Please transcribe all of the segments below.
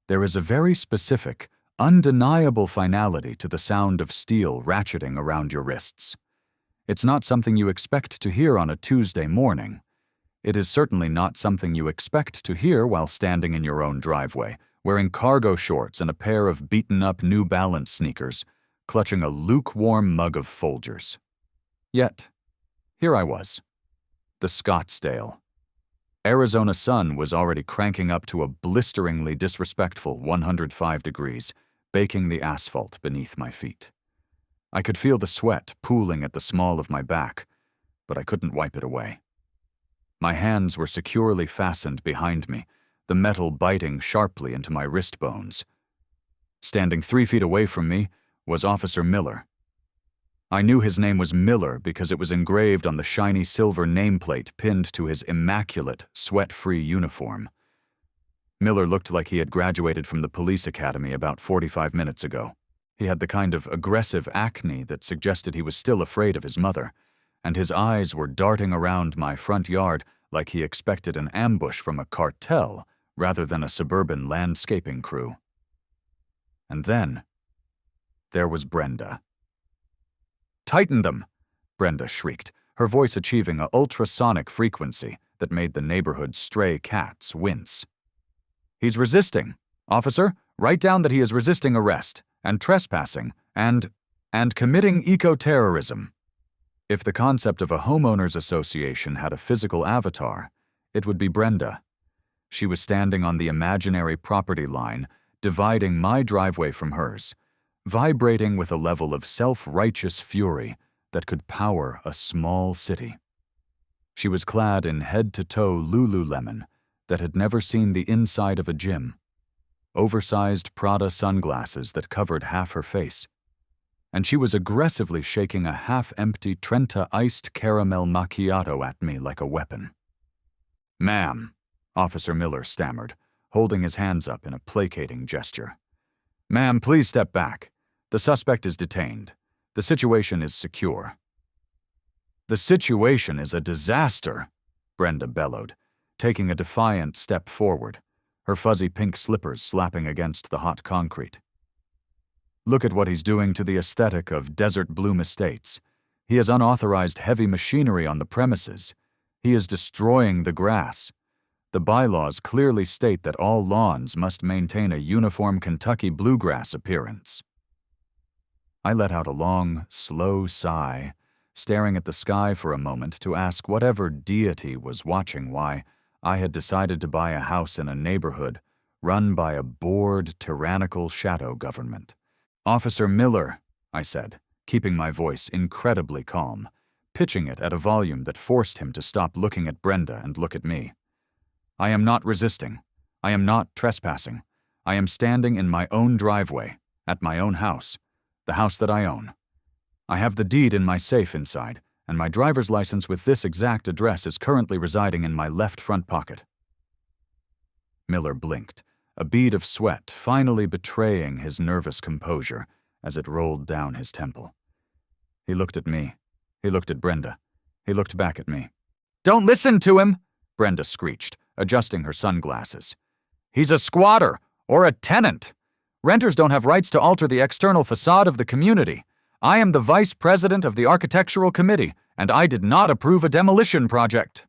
There is a very specific, undeniable finality to the sound of steel ratcheting around your wrists. It's not something you expect to hear on a Tuesday morning. It is certainly not something you expect to hear while standing in your own driveway, wearing cargo shorts and a pair of beaten-up New Balance sneakers, clutching a lukewarm mug of Folgers. Yet, here I was. The Scottsdale. Arizona sun was already cranking up to a blisteringly disrespectful 105 degrees, baking the asphalt beneath my feet. I could feel the sweat pooling at the small of my back, but I couldn't wipe it away. My hands were securely fastened behind me, the metal biting sharply into my wrist bones. Standing 3 feet away from me was Officer Miller. I knew his name was Miller because it was engraved on the shiny silver nameplate pinned to his immaculate, sweat-free uniform. Miller looked like he had graduated from the police academy about 45 minutes ago. He had the kind of aggressive acne that suggested he was still afraid of his mother, and his eyes were darting around my front yard like he expected an ambush from a cartel rather than a suburban landscaping crew. And then, there was Brenda. "Tighten them!" Brenda shrieked, her voice achieving an ultrasonic frequency that made the neighborhood's stray cats wince. "He's resisting. Officer, write down that he is resisting arrest, and trespassing, and committing eco-terrorism." If the concept of a homeowners association had a physical avatar, it would be Brenda. She was standing on the imaginary property line, dividing my driveway from hers, vibrating with a level of self-righteous fury that could power a small city. She was clad in head-to-toe Lululemon that had never seen the inside of a gym, oversized Prada sunglasses that covered half her face, and she was aggressively shaking a half-empty Trenta iced caramel macchiato at me like a weapon. "Ma'am," Officer Miller stammered, holding his hands up in a placating gesture. "Ma'am, please step back. The suspect is detained. The situation is secure." "The situation is a disaster," Brenda bellowed, taking a defiant step forward, her fuzzy pink slippers slapping against the hot concrete. "Look at what he's doing to the aesthetic of Desert Bloom Estates. He has unauthorized heavy machinery on the premises. He is destroying the grass. The bylaws clearly state that all lawns must maintain a uniform Kentucky bluegrass appearance." I let out a long, slow sigh, staring at the sky for a moment to ask whatever deity was watching why I had decided to buy a house in a neighborhood run by a bored, tyrannical shadow government. "Officer Miller," I said, keeping my voice incredibly calm, pitching it at a volume that forced him to stop looking at Brenda and look at me. "I am not resisting. I am not trespassing. I am standing in my own driveway, at my own house, the house that I own. I have the deed in my safe inside, and my driver's license with this exact address is currently residing in my left front pocket." Miller blinked, a bead of sweat finally betraying his nervous composure as it rolled down his temple. He looked at me. He looked at Brenda. He looked back at me. "Don't listen to him!" Brenda screeched, adjusting her sunglasses. "He's a squatter, or a tenant. Renters don't have rights to alter the external facade of the community. I am the vice president of the architectural committee, and I did not approve a demolition project."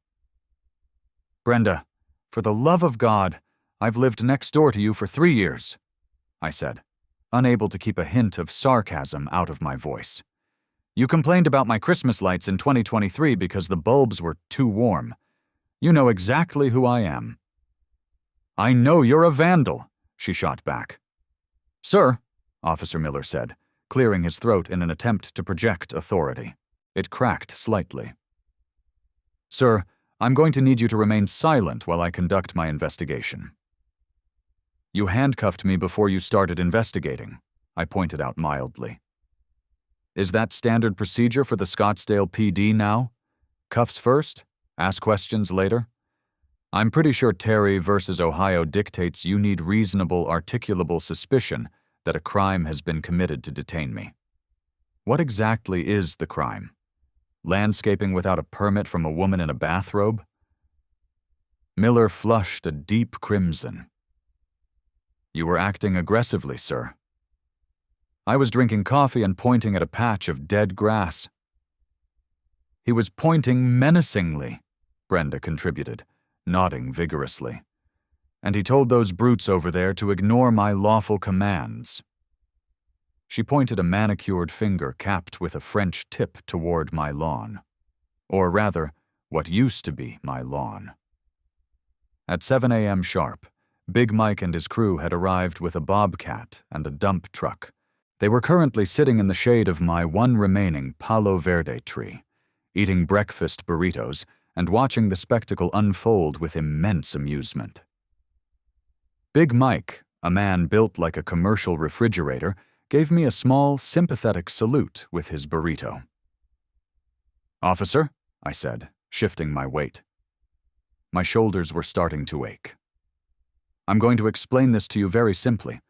"Brenda, for the love of God, I've lived next door to you for 3 years," I said, unable to keep a hint of sarcasm out of my voice. "You complained about my Christmas lights in 2023 because the bulbs were too warm. You know exactly who I am." "I know you're a vandal," she shot back. "Sir," Officer Miller said, clearing his throat in an attempt to project authority. It cracked slightly. "Sir, I'm going to need you to remain silent while I conduct my investigation." "You handcuffed me before you started investigating," I pointed out mildly. "Is that standard procedure for the Scottsdale PD now? Cuffs first, ask questions later? I'm pretty sure Terry versus Ohio dictates you need reasonable, articulable suspicion that a crime has been committed to detain me. What exactly is the crime? Landscaping without a permit from a woman in a bathrobe?" Miller flushed a deep crimson. You were acting aggressively, sir. I was drinking coffee and pointing at a patch of dead grass. He was pointing menacingly, Brenda contributed, nodding vigorously. And he told those brutes over there to ignore my lawful commands. She pointed a manicured finger capped with a French tip toward my lawn. Or rather, what used to be my lawn. At 7 a.m. sharp, Big Mike and his crew had arrived with a bobcat and a dump truck. They were currently sitting in the shade of my one remaining Palo Verde tree, eating breakfast burritos and watching the spectacle unfold with immense amusement. Big Mike, a man built like a commercial refrigerator, gave me a small, sympathetic salute with his burrito. "Officer," I said, shifting my weight. My shoulders were starting to ache. "I'm going to explain this to you very simply.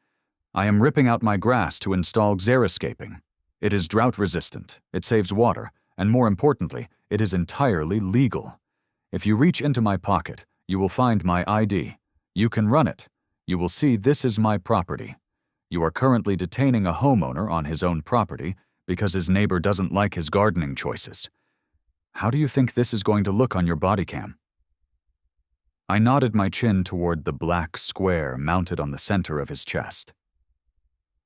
I am ripping out my grass to install xeriscaping. It is drought-resistant, it saves water, and more importantly, it is entirely legal. If you reach into my pocket, you will find my ID. You can run it. You will see this is my property. You are currently detaining a homeowner on his own property because his neighbor doesn't like his gardening choices. How do you think this is going to look on your bodycam?" I nodded my chin toward the black square mounted on the center of his chest.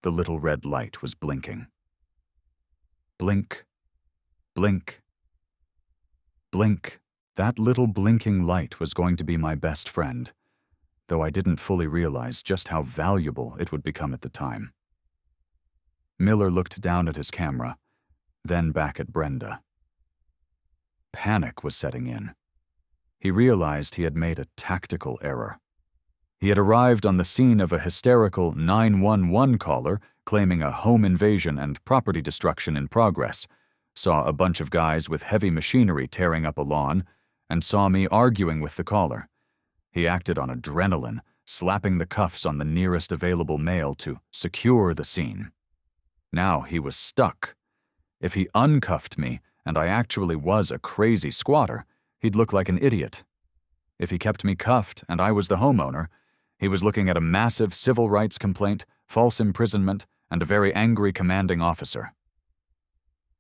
The little red light was blinking. Blink, blink, blink. That little blinking light was going to be my best friend, though I didn't fully realize just how valuable it would become at the time. Miller looked down at his camera, then back at Brenda. Panic was setting in. He realized he had made a tactical error. He had arrived on the scene of a hysterical 911 caller claiming a home invasion and property destruction in progress, saw a bunch of guys with heavy machinery tearing up a lawn, and saw me arguing with the caller. He acted on adrenaline, slapping the cuffs on the nearest available male to secure the scene. Now he was stuck. If he uncuffed me, and I actually was a crazy squatter, he'd look like an idiot. If he kept me cuffed and I was the homeowner, he was looking at a massive civil rights complaint, false imprisonment, and a very angry commanding officer.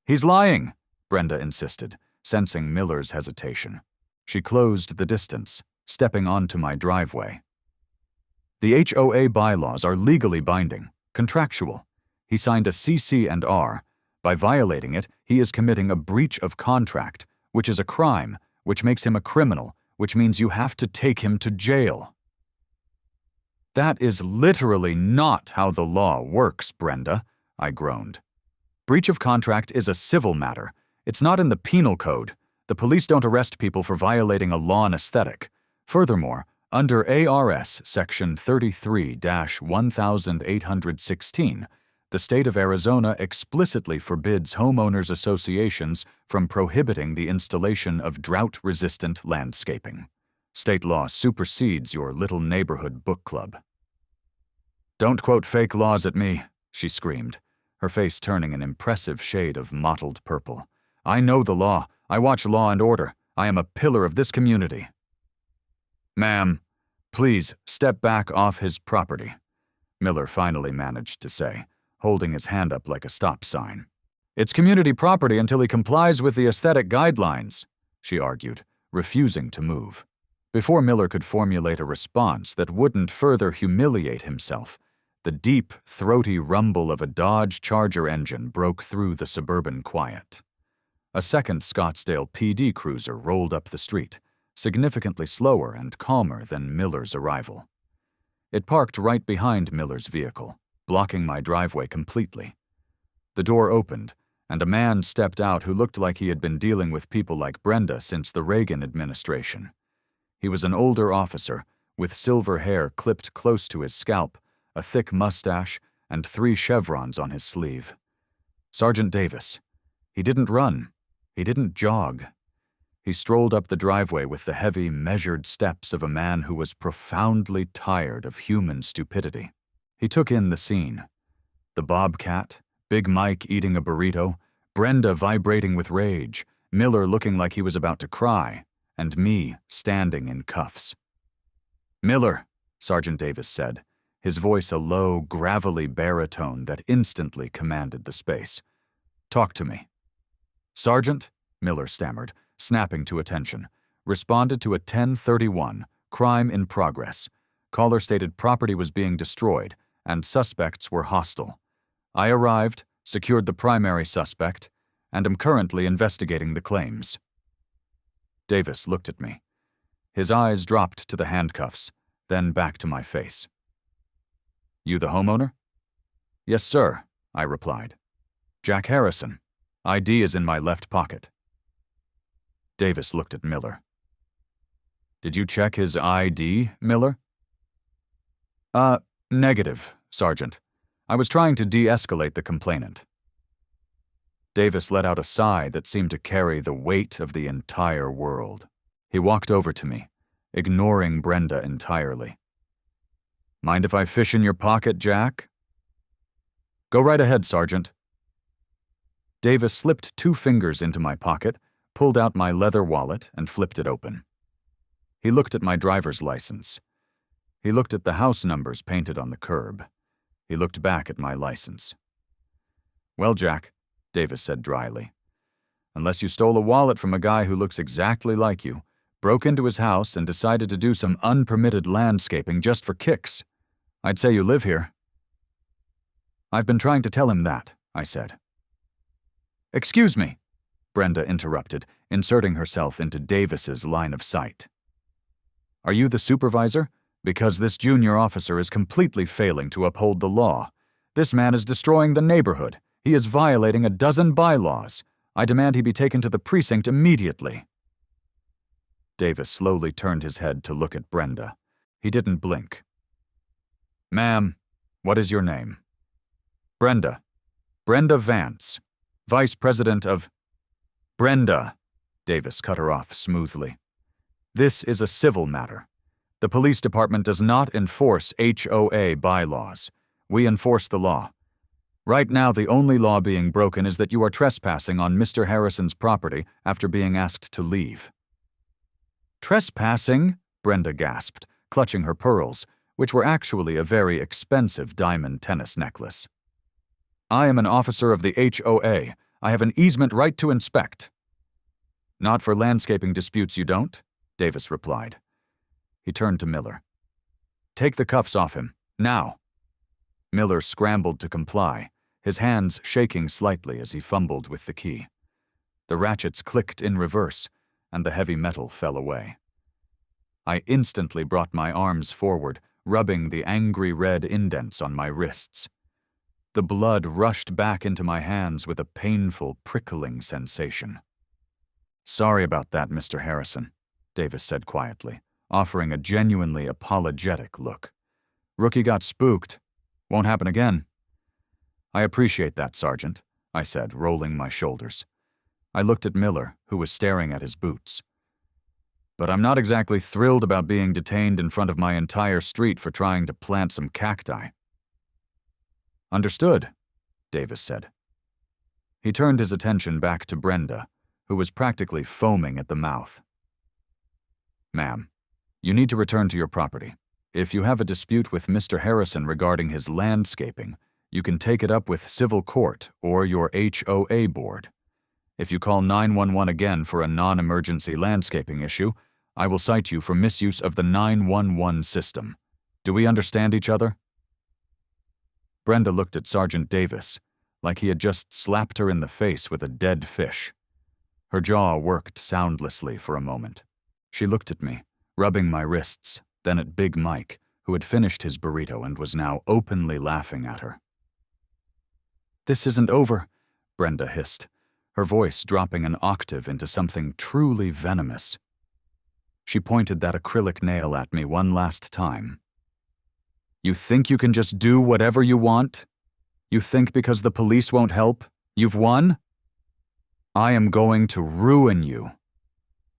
"He's lying," Brenda insisted, sensing Miller's hesitation. She closed the distance, stepping onto my driveway. "The HOA bylaws are legally binding, contractual. He signed a CC&R. By violating it, he is committing a breach of contract, which is a crime, which makes him a criminal, which means you have to take him to jail." "That is literally not how the law works, Brenda," I groaned. "Breach of contract is a civil matter. It's not in the penal code. The police don't arrest people for violating a lawn aesthetic. Furthermore, under ARS Section 33-1816, the state of Arizona explicitly forbids homeowners associations from prohibiting the installation of drought-resistant landscaping. State law supersedes your little neighborhood book club." "Don't quote fake laws at me," she screamed, her face turning an impressive shade of mottled purple. "I know the law. I watch Law and Order. I am a pillar of this community." "Ma'am, please step back off his property," Miller finally managed to say, holding his hand up like a stop sign. "It's community property until he complies with the aesthetic guidelines," she argued, refusing to move. Before Miller could formulate a response that wouldn't further humiliate himself, the deep, throaty rumble of a Dodge Charger engine broke through the suburban quiet. A second Scottsdale PD cruiser rolled up the street, significantly slower and calmer than Miller's arrival. It parked right behind Miller's vehicle, blocking my driveway completely. The door opened, and a man stepped out who looked like he had been dealing with people like Brenda since the Reagan administration. He was an older officer, with silver hair clipped close to his scalp, a thick mustache, and 3 chevrons on his sleeve. Sergeant Davis. He didn't run. He didn't jog. He strolled up the driveway with the heavy, measured steps of a man who was profoundly tired of human stupidity. He took in the scene. The bobcat, Big Mike eating a burrito, Brenda vibrating with rage, Miller looking like he was about to cry, and me standing in cuffs. "Miller," Sergeant Davis said, his voice a low, gravelly baritone that instantly commanded the space. "Talk to me." "Sergeant," Miller stammered, snapping to attention. "Responded to a 1031, crime in progress. Caller stated property was being destroyed, and suspects were hostile. I arrived, secured the primary suspect, and am currently investigating the claims." Davis looked at me. His eyes dropped to the handcuffs, then back to my face. "You the homeowner?" "Yes, sir," I replied. "Jack Harrison. ID is in my left pocket." Davis looked at Miller. "Did you check his ID, Miller?" Negative, Sergeant. I was trying to de-escalate the complainant." Davis let out a sigh that seemed to carry the weight of the entire world. He walked over to me, ignoring Brenda entirely. "Mind if I fish in your pocket, Jack?" "Go right ahead, Sergeant." Davis slipped 2 fingers into my pocket, pulled out my leather wallet, and flipped it open. He looked at my driver's license. He looked at the house numbers painted on the curb. He looked back at my license. "Well, Jack," Davis said dryly, "unless you stole a wallet from a guy who looks exactly like you, broke into his house, and decided to do some unpermitted landscaping just for kicks, I'd say you live here." "I've been trying to tell him that," I said. "Excuse me," Brenda interrupted, inserting herself into Davis's line of sight. "Are you the supervisor? Because this junior officer is completely failing to uphold the law. This man is destroying the neighborhood. He is violating a dozen bylaws. I demand he be taken to the precinct immediately." Davis slowly turned his head to look at Brenda. He didn't blink. "Ma'am, what is your name?" "Brenda. Brenda Vance, Vice President of—" "Brenda," Davis cut her off smoothly. "This is a civil matter. The police department does not enforce HOA bylaws. We enforce the law. Right now, the only law being broken is that you are trespassing on Mr. Harrison's property after being asked to leave." "Trespassing?" Brenda gasped, clutching her pearls, which were actually a very expensive diamond tennis necklace. "I am an officer of the HOA. I have an easement right to inspect." "Not for landscaping disputes, you don't," Davis replied. He turned to Miller. "Take the cuffs off him, now." Miller scrambled to comply, his hands shaking slightly as he fumbled with the key. The ratchets clicked in reverse, and the heavy metal fell away. I instantly brought my arms forward, rubbing the angry red indents on my wrists. The blood rushed back into my hands with a painful, prickling sensation. "Sorry about that, Mr. Harrison," Davis said quietly, offering a genuinely apologetic look. "Rookie got spooked. Won't happen again." "I appreciate that, Sergeant," I said, rolling my shoulders. I looked at Miller, who was staring at his boots. "But I'm not exactly thrilled about being detained in front of my entire street for trying to plant some cacti." "Understood," Davis said. He turned his attention back to Brenda, who was practically foaming at the mouth. "Ma'am, you need to return to your property. If you have a dispute with Mr. Harrison regarding his landscaping, you can take it up with civil court or your HOA board. If you call 911 again for a non-emergency landscaping issue, I will cite you for misuse of the 911 system. Do we understand each other?" Brenda looked at Sergeant Davis like he had just slapped her in the face with a dead fish. Her jaw worked soundlessly for a moment. She looked at me, rubbing my wrists, then at Big Mike, who had finished his burrito and was now openly laughing at her. "This isn't over," Brenda hissed, her voice dropping an octave into something truly venomous. She pointed that acrylic nail at me one last time. "You think you can just do whatever you want? You think because the police won't help, you've won? I am going to ruin you.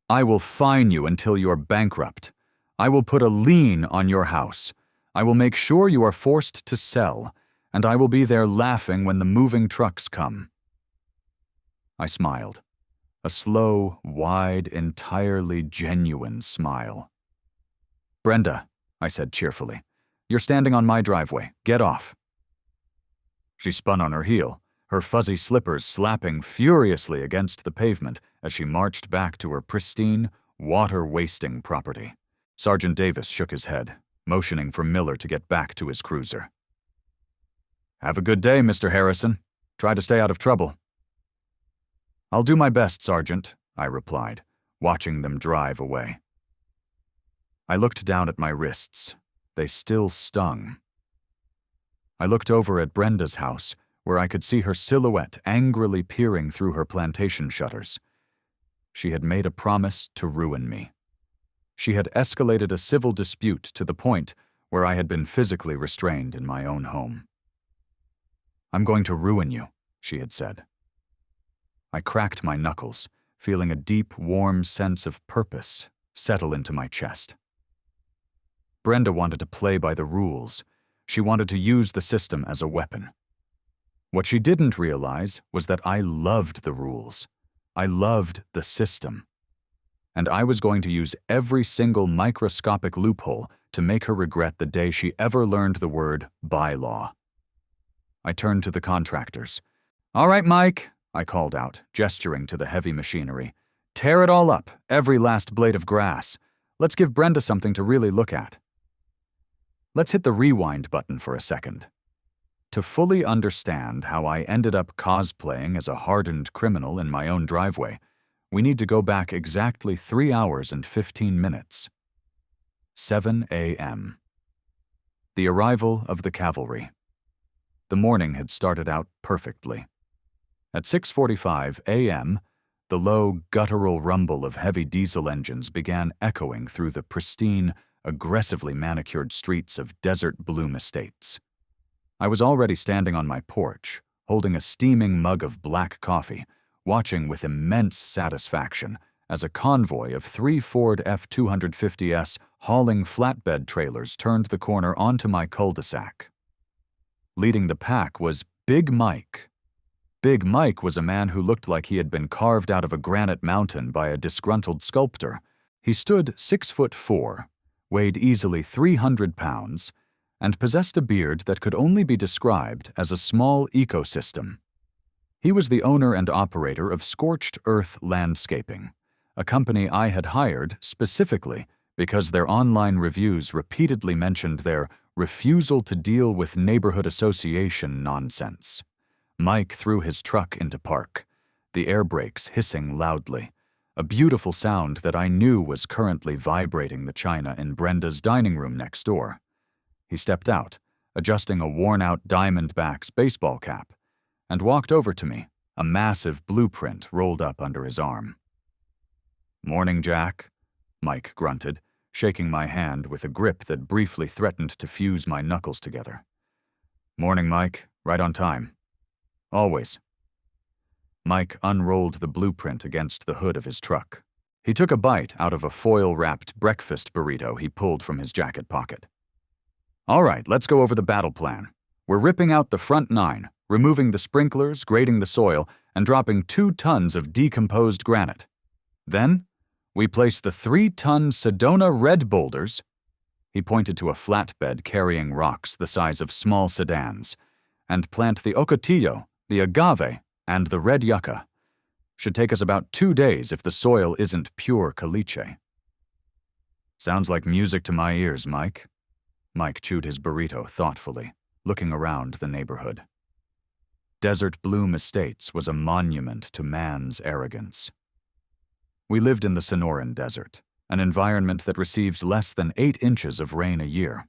I will fine you until you're bankrupt. I will put a lien on your house. I will make sure you are forced to sell, and I will be there laughing when the moving trucks come." I smiled. A slow, wide, entirely genuine smile. "Brenda," I said cheerfully, You're standing on my driveway. Get off." She spun on her heel, her fuzzy slippers slapping furiously against the pavement as she marched back to her pristine, water-wasting property. Sergeant Davis shook his head, motioning for Miller to get back to his cruiser. "Have a good day, Mr. Harrison. Try to stay out of trouble." "I'll do my best, Sergeant," I replied, watching them drive away. I looked down at my wrists. They still stung. I looked over at Brenda's house, where I could see her silhouette angrily peering through her plantation shutters. She had made a promise to ruin me. She had escalated a civil dispute to the point where I had been physically restrained in my own home. "I'm going to ruin you," she had said. I cracked my knuckles, feeling a deep, warm sense of purpose settle into my chest. Brenda wanted to play by the rules. She wanted to use the system as a weapon. What she didn't realize was that I loved the rules. I loved the system. And I was going to use every single microscopic loophole to make her regret the day she ever learned the word bylaw. I turned to the contractors. "All right, Mike," I called out, gesturing to the heavy machinery. "Tear it all up, every last blade of grass. Let's give Brenda something to really look at." Let's hit the rewind button for a second. To fully understand how I ended up cosplaying as a hardened criminal in my own driveway, we need to go back exactly 3 hours and 15 minutes. 7 a.m. The arrival of the cavalry. The morning had started out perfectly. At 6:45 a.m., the low, guttural rumble of heavy diesel engines began echoing through the pristine, aggressively manicured streets of Desert Bloom Estates. I was already standing on my porch, holding a steaming mug of black coffee, watching with immense satisfaction as a convoy of 3 Ford F-250S hauling flatbed trailers turned the corner onto my cul-de-sac. Leading the pack was Big Mike. Big Mike was a man who looked like he had been carved out of a granite mountain by a disgruntled sculptor. He stood 6'4", weighed easily 300 pounds, and possessed a beard that could only be described as a small ecosystem. He was the owner and operator of Scorched Earth Landscaping, a company I had hired specifically because their online reviews repeatedly mentioned their refusal to deal with neighborhood association nonsense. Mike threw his truck into park, the air brakes hissing loudly, a beautiful sound that I knew was currently vibrating the china in Brenda's dining room next door. He stepped out, adjusting a worn-out Diamondbacks baseball cap, and walked over to me, a massive blueprint rolled up under his arm. "Morning, Jack," Mike grunted, shaking my hand with a grip that briefly threatened to fuse my knuckles together. "Morning, Mike. Right on time." "Always." Mike unrolled the blueprint against the hood of his truck. He took a bite out of a foil-wrapped breakfast burrito he pulled from his jacket pocket. "All right, let's go over the battle plan. We're ripping out the front 9, removing the sprinklers, grading the soil, and dropping 2 tons of decomposed granite. Then, we place the 3-ton Sedona red boulders." He pointed to a flatbed carrying rocks the size of small sedans, "and plant the ocotillo, the agave, and the red yucca. Should take us about 2 days if the soil isn't pure caliche." "Sounds like music to my ears, Mike." Mike chewed his burrito thoughtfully, looking around the neighborhood. Desert Bloom Estates was a monument to man's arrogance. We lived in the Sonoran Desert, an environment that receives less than 8 inches of rain a year.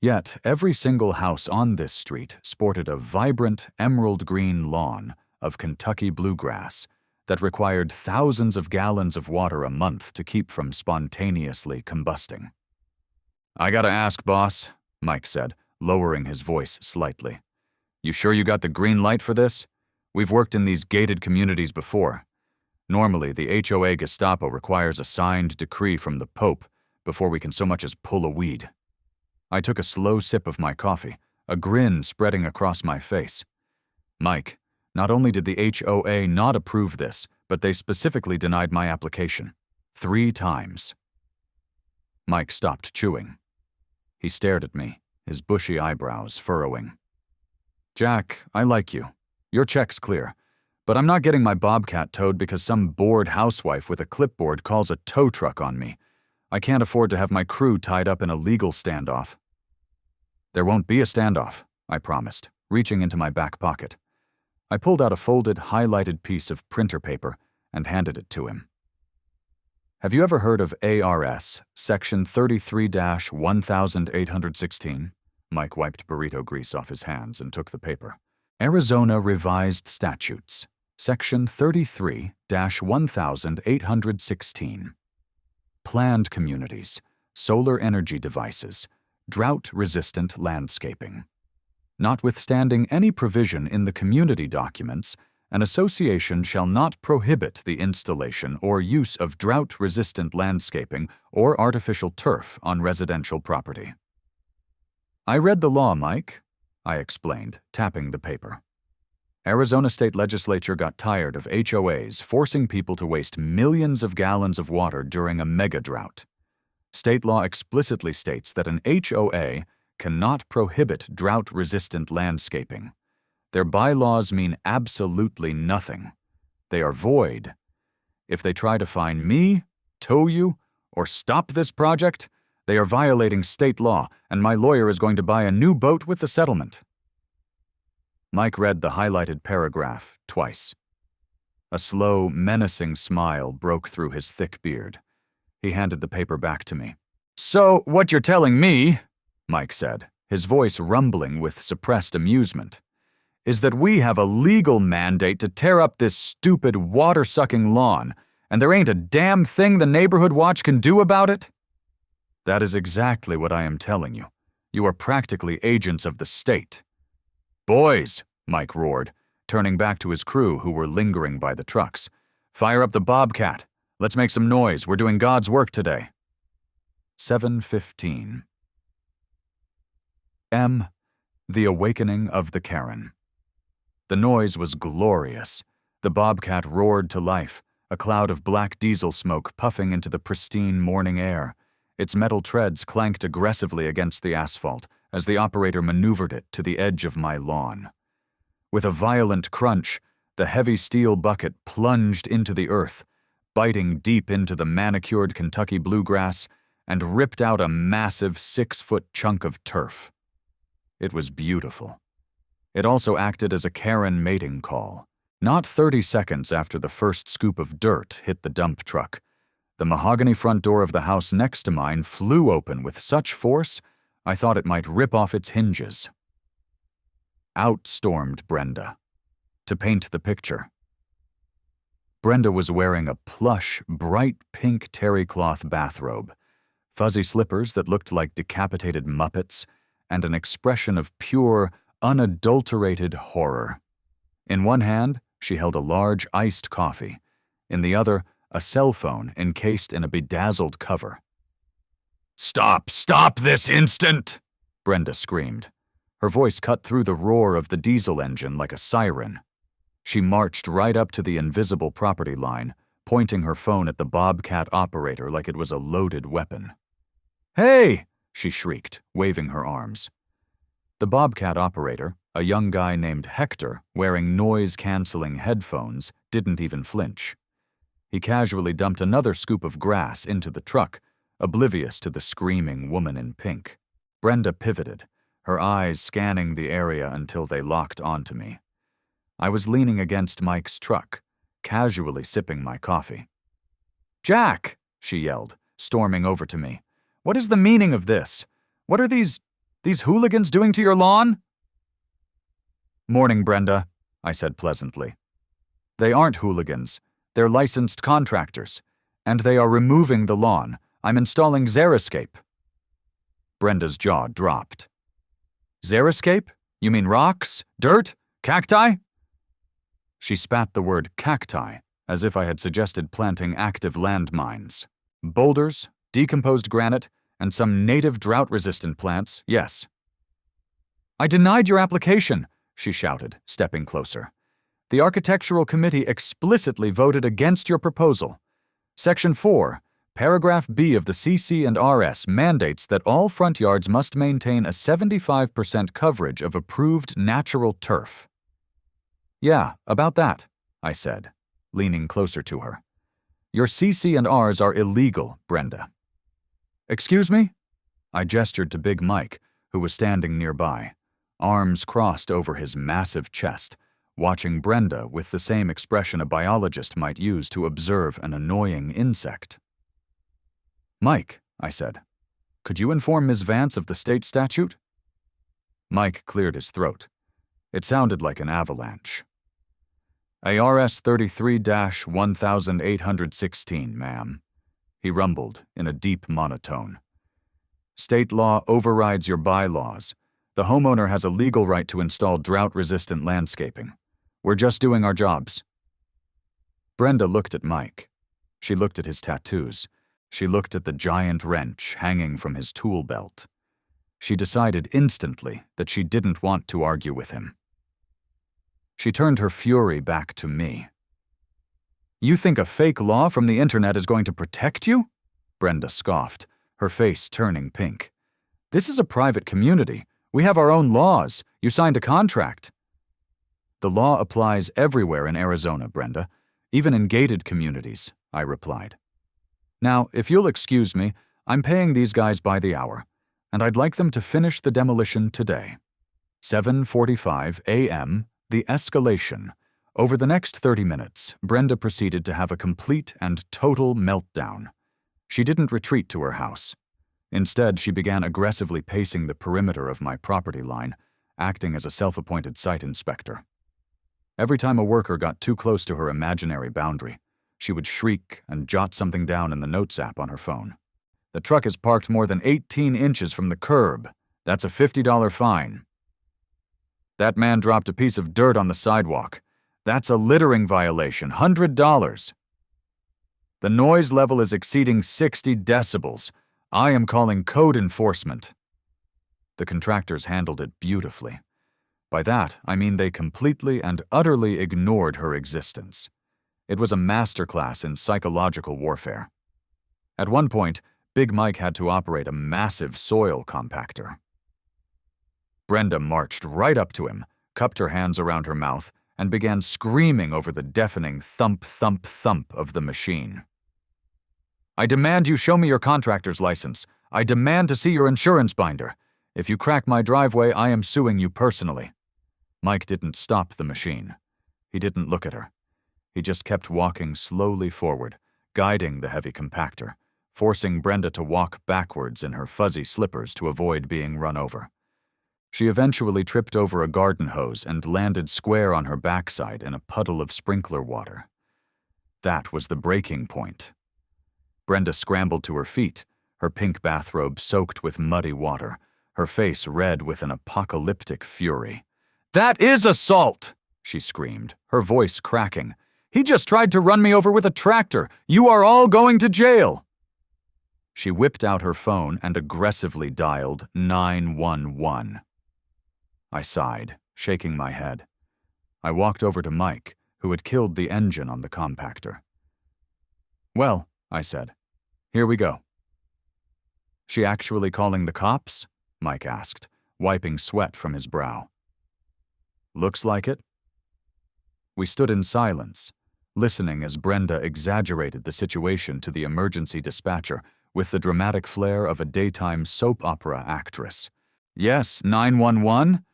Yet every single house on this street sported a vibrant emerald green lawn of Kentucky bluegrass that required thousands of gallons of water a month to keep from spontaneously combusting. "I gotta ask, boss," Mike said, lowering his voice slightly. "You sure you got the green light for this? We've worked in these gated communities before. Normally, the HOA Gestapo requires a signed decree from the Pope before we can so much as pull a weed." I took a slow sip of my coffee, a grin spreading across my face. "Mike, not only did the HOA not approve this, but they specifically denied my application. 3 times. Mike stopped chewing. He stared at me, his bushy eyebrows furrowing. Jack, I like you. Your check's clear. But I'm not getting my Bobcat towed because some bored housewife with a clipboard calls a tow truck on me. I can't afford to have my crew tied up in a legal standoff. There won't be a standoff, I promised, reaching into my back pocket. I pulled out a folded, highlighted piece of printer paper and handed it to him. Have you ever heard of ARS, Section 33-1816? Mike wiped burrito grease off his hands and took the paper. Arizona Revised Statutes, Section 33-1816. Planned communities, solar energy devices, drought-resistant landscaping. Notwithstanding any provision in the community documents, an association shall not prohibit the installation or use of drought-resistant landscaping or artificial turf on residential property. I read the law, Mike, I explained, tapping the paper. Arizona state legislature got tired of HOAs forcing people to waste millions of gallons of water during a mega drought. State law explicitly states that an HOA cannot prohibit drought-resistant landscaping. Their bylaws mean absolutely nothing. They are void. If they try to fine me, tow you, or stop this project, they are violating state law, and my lawyer is going to buy a new boat with the settlement. Mike read the highlighted paragraph twice. A slow, menacing smile broke through his thick beard. He handed the paper back to me. So, what you're telling me, Mike said, his voice rumbling with suppressed amusement, is that we have a legal mandate to tear up this stupid water-sucking lawn, and there ain't a damn thing the Neighborhood Watch can do about it? That is exactly what I am telling you. You are practically agents of the state. Boys, Mike roared, turning back to his crew who were lingering by the trucks. Fire up the Bobcat. Let's make some noise. We're doing God's work today. 7:15. M. The Awakening of the Karen. The noise was glorious. The Bobcat roared to life, a cloud of black diesel smoke puffing into the pristine morning air. Its metal treads clanked aggressively against the asphalt as the operator maneuvered it to the edge of my lawn. With a violent crunch, the heavy steel bucket plunged into the earth, biting deep into the manicured Kentucky bluegrass, and ripped out a massive 6-foot chunk of turf. It was beautiful. It also acted as a Karen mating call. Not 30 seconds after the first scoop of dirt hit the dump truck, the mahogany front door of the house next to mine flew open with such force I thought it might rip off its hinges. Out stormed Brenda. To paint the picture. Brenda was wearing a plush, bright pink terry cloth bathrobe, fuzzy slippers that looked like decapitated Muppets, and an expression of pure, unadulterated horror. In one hand, she held a large iced coffee. In the other, a cell phone encased in a bedazzled cover. Stop this instant! Brenda screamed. Her voice cut through the roar of the diesel engine like a siren. She marched right up to the invisible property line, pointing her phone at the Bobcat operator like it was a loaded weapon. Hey! She shrieked, waving her arms. The Bobcat operator, a young guy named Hector wearing noise-canceling headphones, didn't even flinch. He casually dumped another scoop of grass into the truck, oblivious to the screaming woman in pink. Brenda pivoted, her eyes scanning the area until they locked onto me. I was leaning against Mike's truck, casually sipping my coffee. Jack, she yelled, storming over to me. What is the meaning of this? What are these hooligans doing to your lawn? Morning, Brenda, I said pleasantly. They aren't hooligans. They're licensed contractors. And they are removing the lawn. I'm installing Xeriscape. Brenda's jaw dropped. Xeriscape? You mean rocks? Dirt? Cacti? She spat the word cacti, as if I had suggested planting active landmines. Boulders, decomposed granite, and some native drought-resistant plants, yes. I denied your application, she shouted, stepping closer. The Architectural Committee explicitly voted against your proposal. Section 4, Paragraph B of the CC and RS mandates that all front yards must maintain a 75% coverage of approved natural turf. Yeah, about that, I said, leaning closer to her. Your CC and Rs are illegal, Brenda. Excuse me? I gestured to Big Mike, who was standing nearby, arms crossed over his massive chest, watching Brenda with the same expression a biologist might use to observe an annoying insect. Mike, I said, could you inform Ms. Vance of the state statute? Mike cleared his throat. It sounded like an avalanche. ARS 33-1816, ma'am, he rumbled in a deep monotone. State law overrides your bylaws. The homeowner has a legal right to install drought-resistant landscaping. We're just doing our jobs. Brenda looked at Mike. She looked at his tattoos. She looked at the giant wrench hanging from his tool belt. She decided instantly that she didn't want to argue with him. She turned her fury back to me. You think a fake law from the internet is going to protect you? Brenda scoffed, her face turning pink. This is a private community. We have our own laws. You signed a contract. The law applies everywhere in Arizona, Brenda, even in gated communities, I replied. Now, if you'll excuse me, I'm paying these guys by the hour, and I'd like them to finish the demolition today. 7:45 a.m., the escalation. Over the next 30 minutes, Brenda proceeded to have a complete and total meltdown. She didn't retreat to her house. Instead, she began aggressively pacing the perimeter of my property line, acting as a self-appointed site inspector. Every time a worker got too close to her imaginary boundary, she would shriek and jot something down in the Notes app on her phone. The truck is parked more than 18 inches from the curb. That's a $50 fine. That man dropped a piece of dirt on the sidewalk. That's a littering violation, $100. The noise level is exceeding 60 decibels. I am calling code enforcement. The contractors handled it beautifully. By that, I mean they completely and utterly ignored her existence. It was a masterclass in psychological warfare. At one point, Big Mike had to operate a massive soil compactor. Brenda marched right up to him, cupped her hands around her mouth, and began screaming over the deafening thump, thump, thump of the machine. I demand you show me your contractor's license. I demand to see your insurance binder. If you crack my driveway, I am suing you personally. Mike didn't stop the machine. He didn't look at her. He just kept walking slowly forward, guiding the heavy compactor, forcing Brenda to walk backwards in her fuzzy slippers to avoid being run over. She eventually tripped over a garden hose and landed square on her backside in a puddle of sprinkler water. That was the breaking point. Brenda scrambled to her feet, her pink bathrobe soaked with muddy water, her face red with an apocalyptic fury. "That is assault!" she screamed, her voice cracking. "He just tried to run me over with a tractor. You are all going to jail!" She whipped out her phone and aggressively dialed 911. I sighed, shaking my head. I walked over to Mike, who had killed the engine on the compactor. "Well," I said, "here we go." "She actually calling the cops?" Mike asked, wiping sweat from his brow. "Looks like it." We stood in silence, listening as Brenda exaggerated the situation to the emergency dispatcher with the dramatic flair of a daytime soap opera actress. "Yes, 911?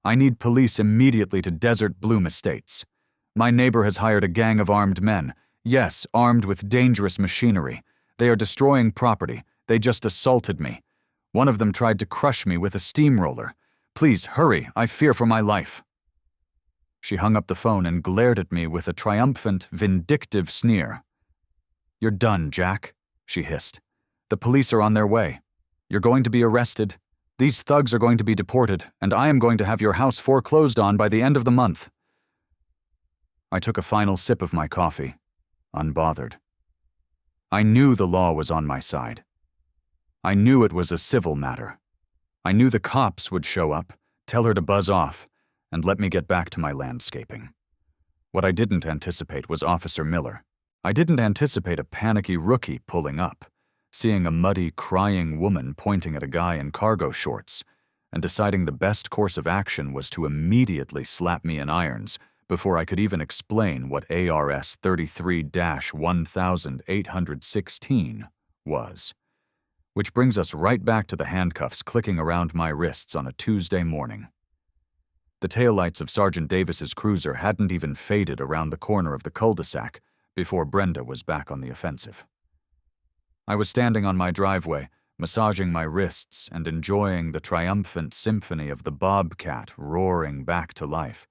I need police immediately to Desert Bloom Estates. My neighbor has hired a gang of armed men. Yes, armed with dangerous machinery. They are destroying property. They just assaulted me. One of them tried to crush me with a steamroller. Please, hurry, I fear for my life." She hung up the phone and glared at me with a triumphant, vindictive sneer. "You're done, Jack," she hissed. "The police are on their way. You're going to be arrested. These thugs are going to be deported, and I am going to have your house foreclosed on by the end of the month." I took a final sip of my coffee, unbothered. I knew the law was on my side. I knew it was a civil matter. I knew the cops would show up, tell her to buzz off, and let me get back to my landscaping. What I didn't anticipate was Officer Miller. I didn't anticipate a panicky rookie pulling up, seeing a muddy, crying woman pointing at a guy in cargo shorts, and deciding the best course of action was to immediately slap me in irons before I could even explain what ARS 33-1816 was. Which brings us right back to the handcuffs clicking around my wrists on a Tuesday morning. The taillights of Sergeant Davis's cruiser hadn't even faded around the corner of the cul-de-sac before Brenda was back on the offensive. I was standing on my driveway, massaging my wrists and enjoying the triumphant symphony of the bobcat roaring back to life,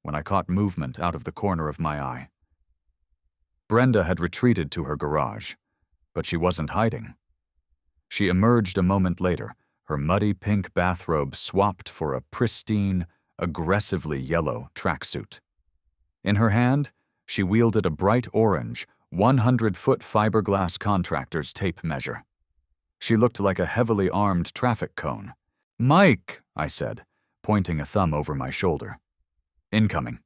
when I caught movement out of the corner of my eye. Brenda had retreated to her garage, but she wasn't hiding. She emerged a moment later, her muddy pink bathrobe swapped for a pristine, aggressively yellow tracksuit. In her hand, she wielded a bright orange, 100-foot fiberglass contractor's tape measure. She looked like a heavily armed traffic cone. "Mike," I said, pointing a thumb over my shoulder. "Incoming."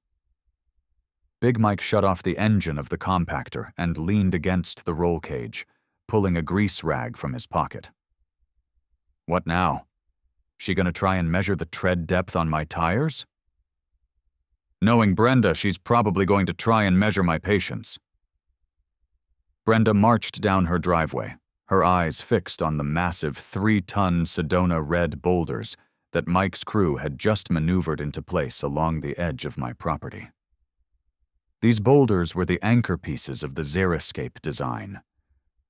Big Mike shut off the engine of the compactor and leaned against the roll cage, pulling a grease rag from his pocket. "What now? She gonna try and measure the tread depth on my tires?" "Knowing Brenda, she's probably going to try and measure my patience." Brenda marched down her driveway, her eyes fixed on the massive 3-ton Sedona red boulders that Mike's crew had just maneuvered into place along the edge of my property. These boulders were the anchor pieces of the xeriscape design,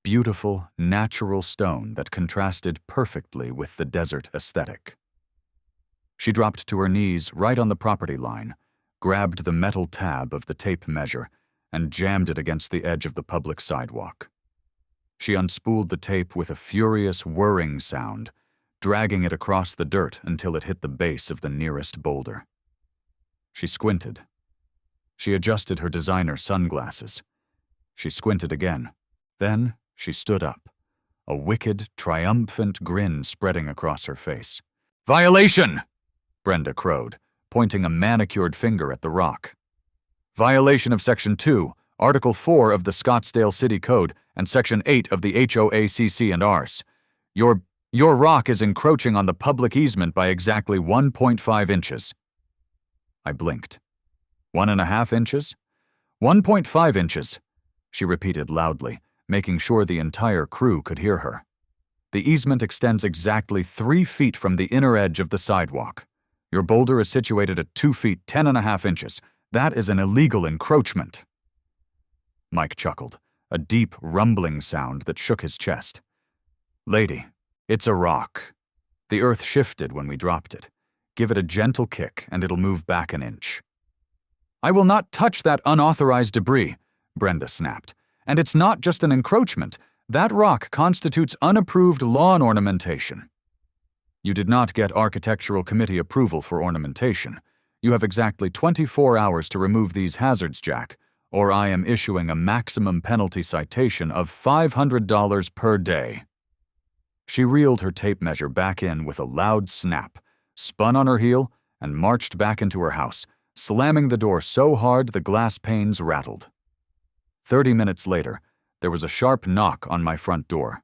beautiful, natural stone that contrasted perfectly with the desert aesthetic. She dropped to her knees right on the property line, grabbed the metal tab of the tape measure, and jammed it against the edge of the public sidewalk. She unspooled the tape with a furious whirring sound, dragging it across the dirt until it hit the base of the nearest boulder. She squinted. She adjusted her designer sunglasses. She squinted again. Then she stood up, a wicked, triumphant grin spreading across her face. "Violation!" Brenda crowed, pointing a manicured finger at the rock. "Violation of Section 2, Article 4 of the Scottsdale City Code, and Section 8 of the HOACC and Rs. Your rock is encroaching on the public easement by exactly 1.5 inches. I blinked. 1.5 inches? 1.5 inches, she repeated loudly, making sure the entire crew could hear her. The easement extends exactly 3 feet from the inner edge of the sidewalk. Your boulder is situated at 2 feet 10.5 inches. That is an illegal encroachment. Mike chuckled, a deep, rumbling sound that shook his chest. "Lady, it's a rock. The earth shifted when we dropped it. Give it a gentle kick and it'll move back an inch." "I will not touch that unauthorized debris," Brenda snapped. "And it's not just an encroachment. That rock constitutes unapproved lawn ornamentation." "You did not get architectural committee approval for ornamentation. You have exactly 24 hours to remove these hazards, Jack, or I am issuing a maximum penalty citation of $500 per day." She reeled her tape measure back in with a loud snap, spun on her heel, and marched back into her house, slamming the door so hard the glass panes rattled. 30 minutes later, there was a sharp knock on my front door.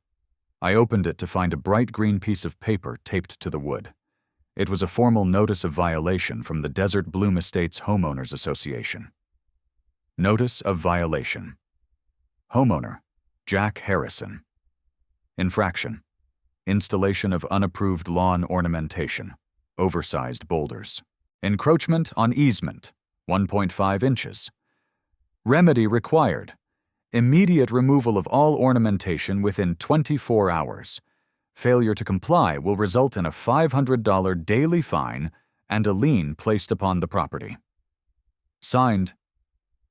I opened it to find a bright green piece of paper taped to the wood. It was a formal notice of violation from the Desert Bloom Estates Homeowners Association. Notice of violation. Homeowner, Jack Harrison. Infraction: installation of unapproved lawn ornamentation, oversized boulders. Encroachment on easement, 1.5 inches. Remedy required: immediate removal of all ornamentation within 24 hours. Failure to comply will result in a $500 daily fine and a lien placed upon the property. Signed,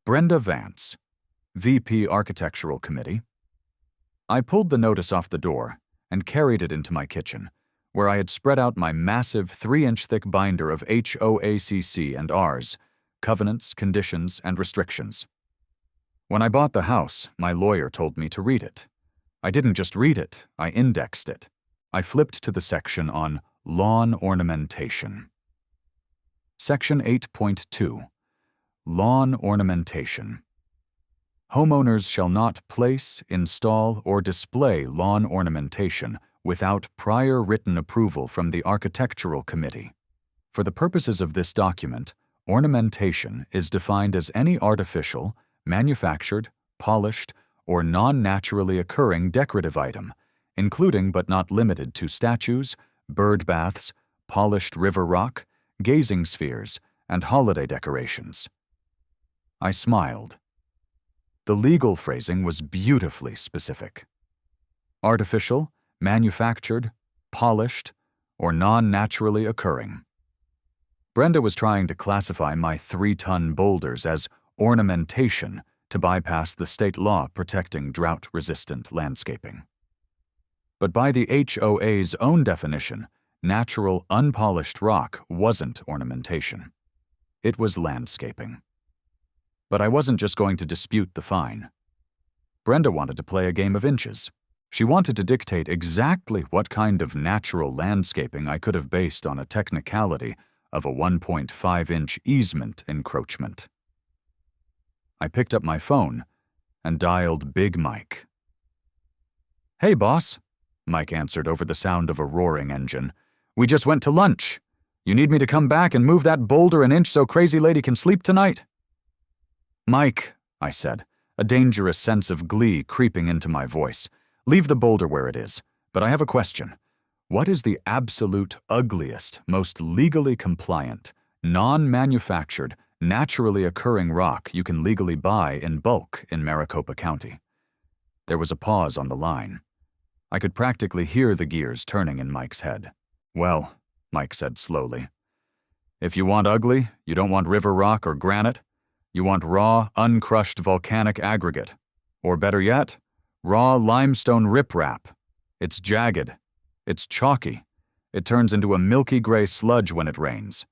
Brenda Vance, VP Architectural Committee. I pulled the notice off the door and carried it into my kitchen, where I had spread out my massive 3-inch thick binder of HOACC and Rs, covenants, conditions, and restrictions. When I bought the house, my lawyer told me to read it. I didn't just read it, I indexed it. I flipped to the section on lawn ornamentation. Section 8.2. Lawn ornamentation. Homeowners shall not place, install, or display lawn ornamentation without prior written approval from the Architectural Committee. For the purposes of this document, ornamentation is defined as any artificial, manufactured, polished, or non-naturally occurring decorative item, including but not limited to statues, bird baths, polished river rock, gazing spheres, and holiday decorations. I smiled. The legal phrasing was beautifully specific. Artificial, manufactured, polished, or non-naturally occurring. Brenda was trying to classify my 3-ton boulders as ornamentation to bypass the state law protecting drought-resistant landscaping. But by the HOA's own definition, natural, unpolished rock wasn't ornamentation. It was landscaping. But I wasn't just going to dispute the fine. Brenda wanted to play a game of inches. She wanted to dictate exactly what kind of natural landscaping I could have based on a technicality of a 1.5-inch easement encroachment. I picked up my phone and dialed Big Mike. "Hey, boss," Mike answered over the sound of a roaring engine. "We just went to lunch. You need me to come back and move that boulder an inch so crazy lady can sleep tonight?" "Mike," I said, a dangerous sense of glee creeping into my voice, "leave the boulder where it is, but I have a question. What is the absolute ugliest, most legally compliant, non-manufactured, naturally occurring rock you can legally buy in bulk in Maricopa County?" There was a pause on the line. I could practically hear the gears turning in Mike's head. "Well," Mike said slowly, "if you want ugly, you don't want river rock or granite. You want raw, uncrushed volcanic aggregate. Or better yet, raw limestone riprap. It's jagged. It's chalky. It turns into a milky gray sludge when it rains.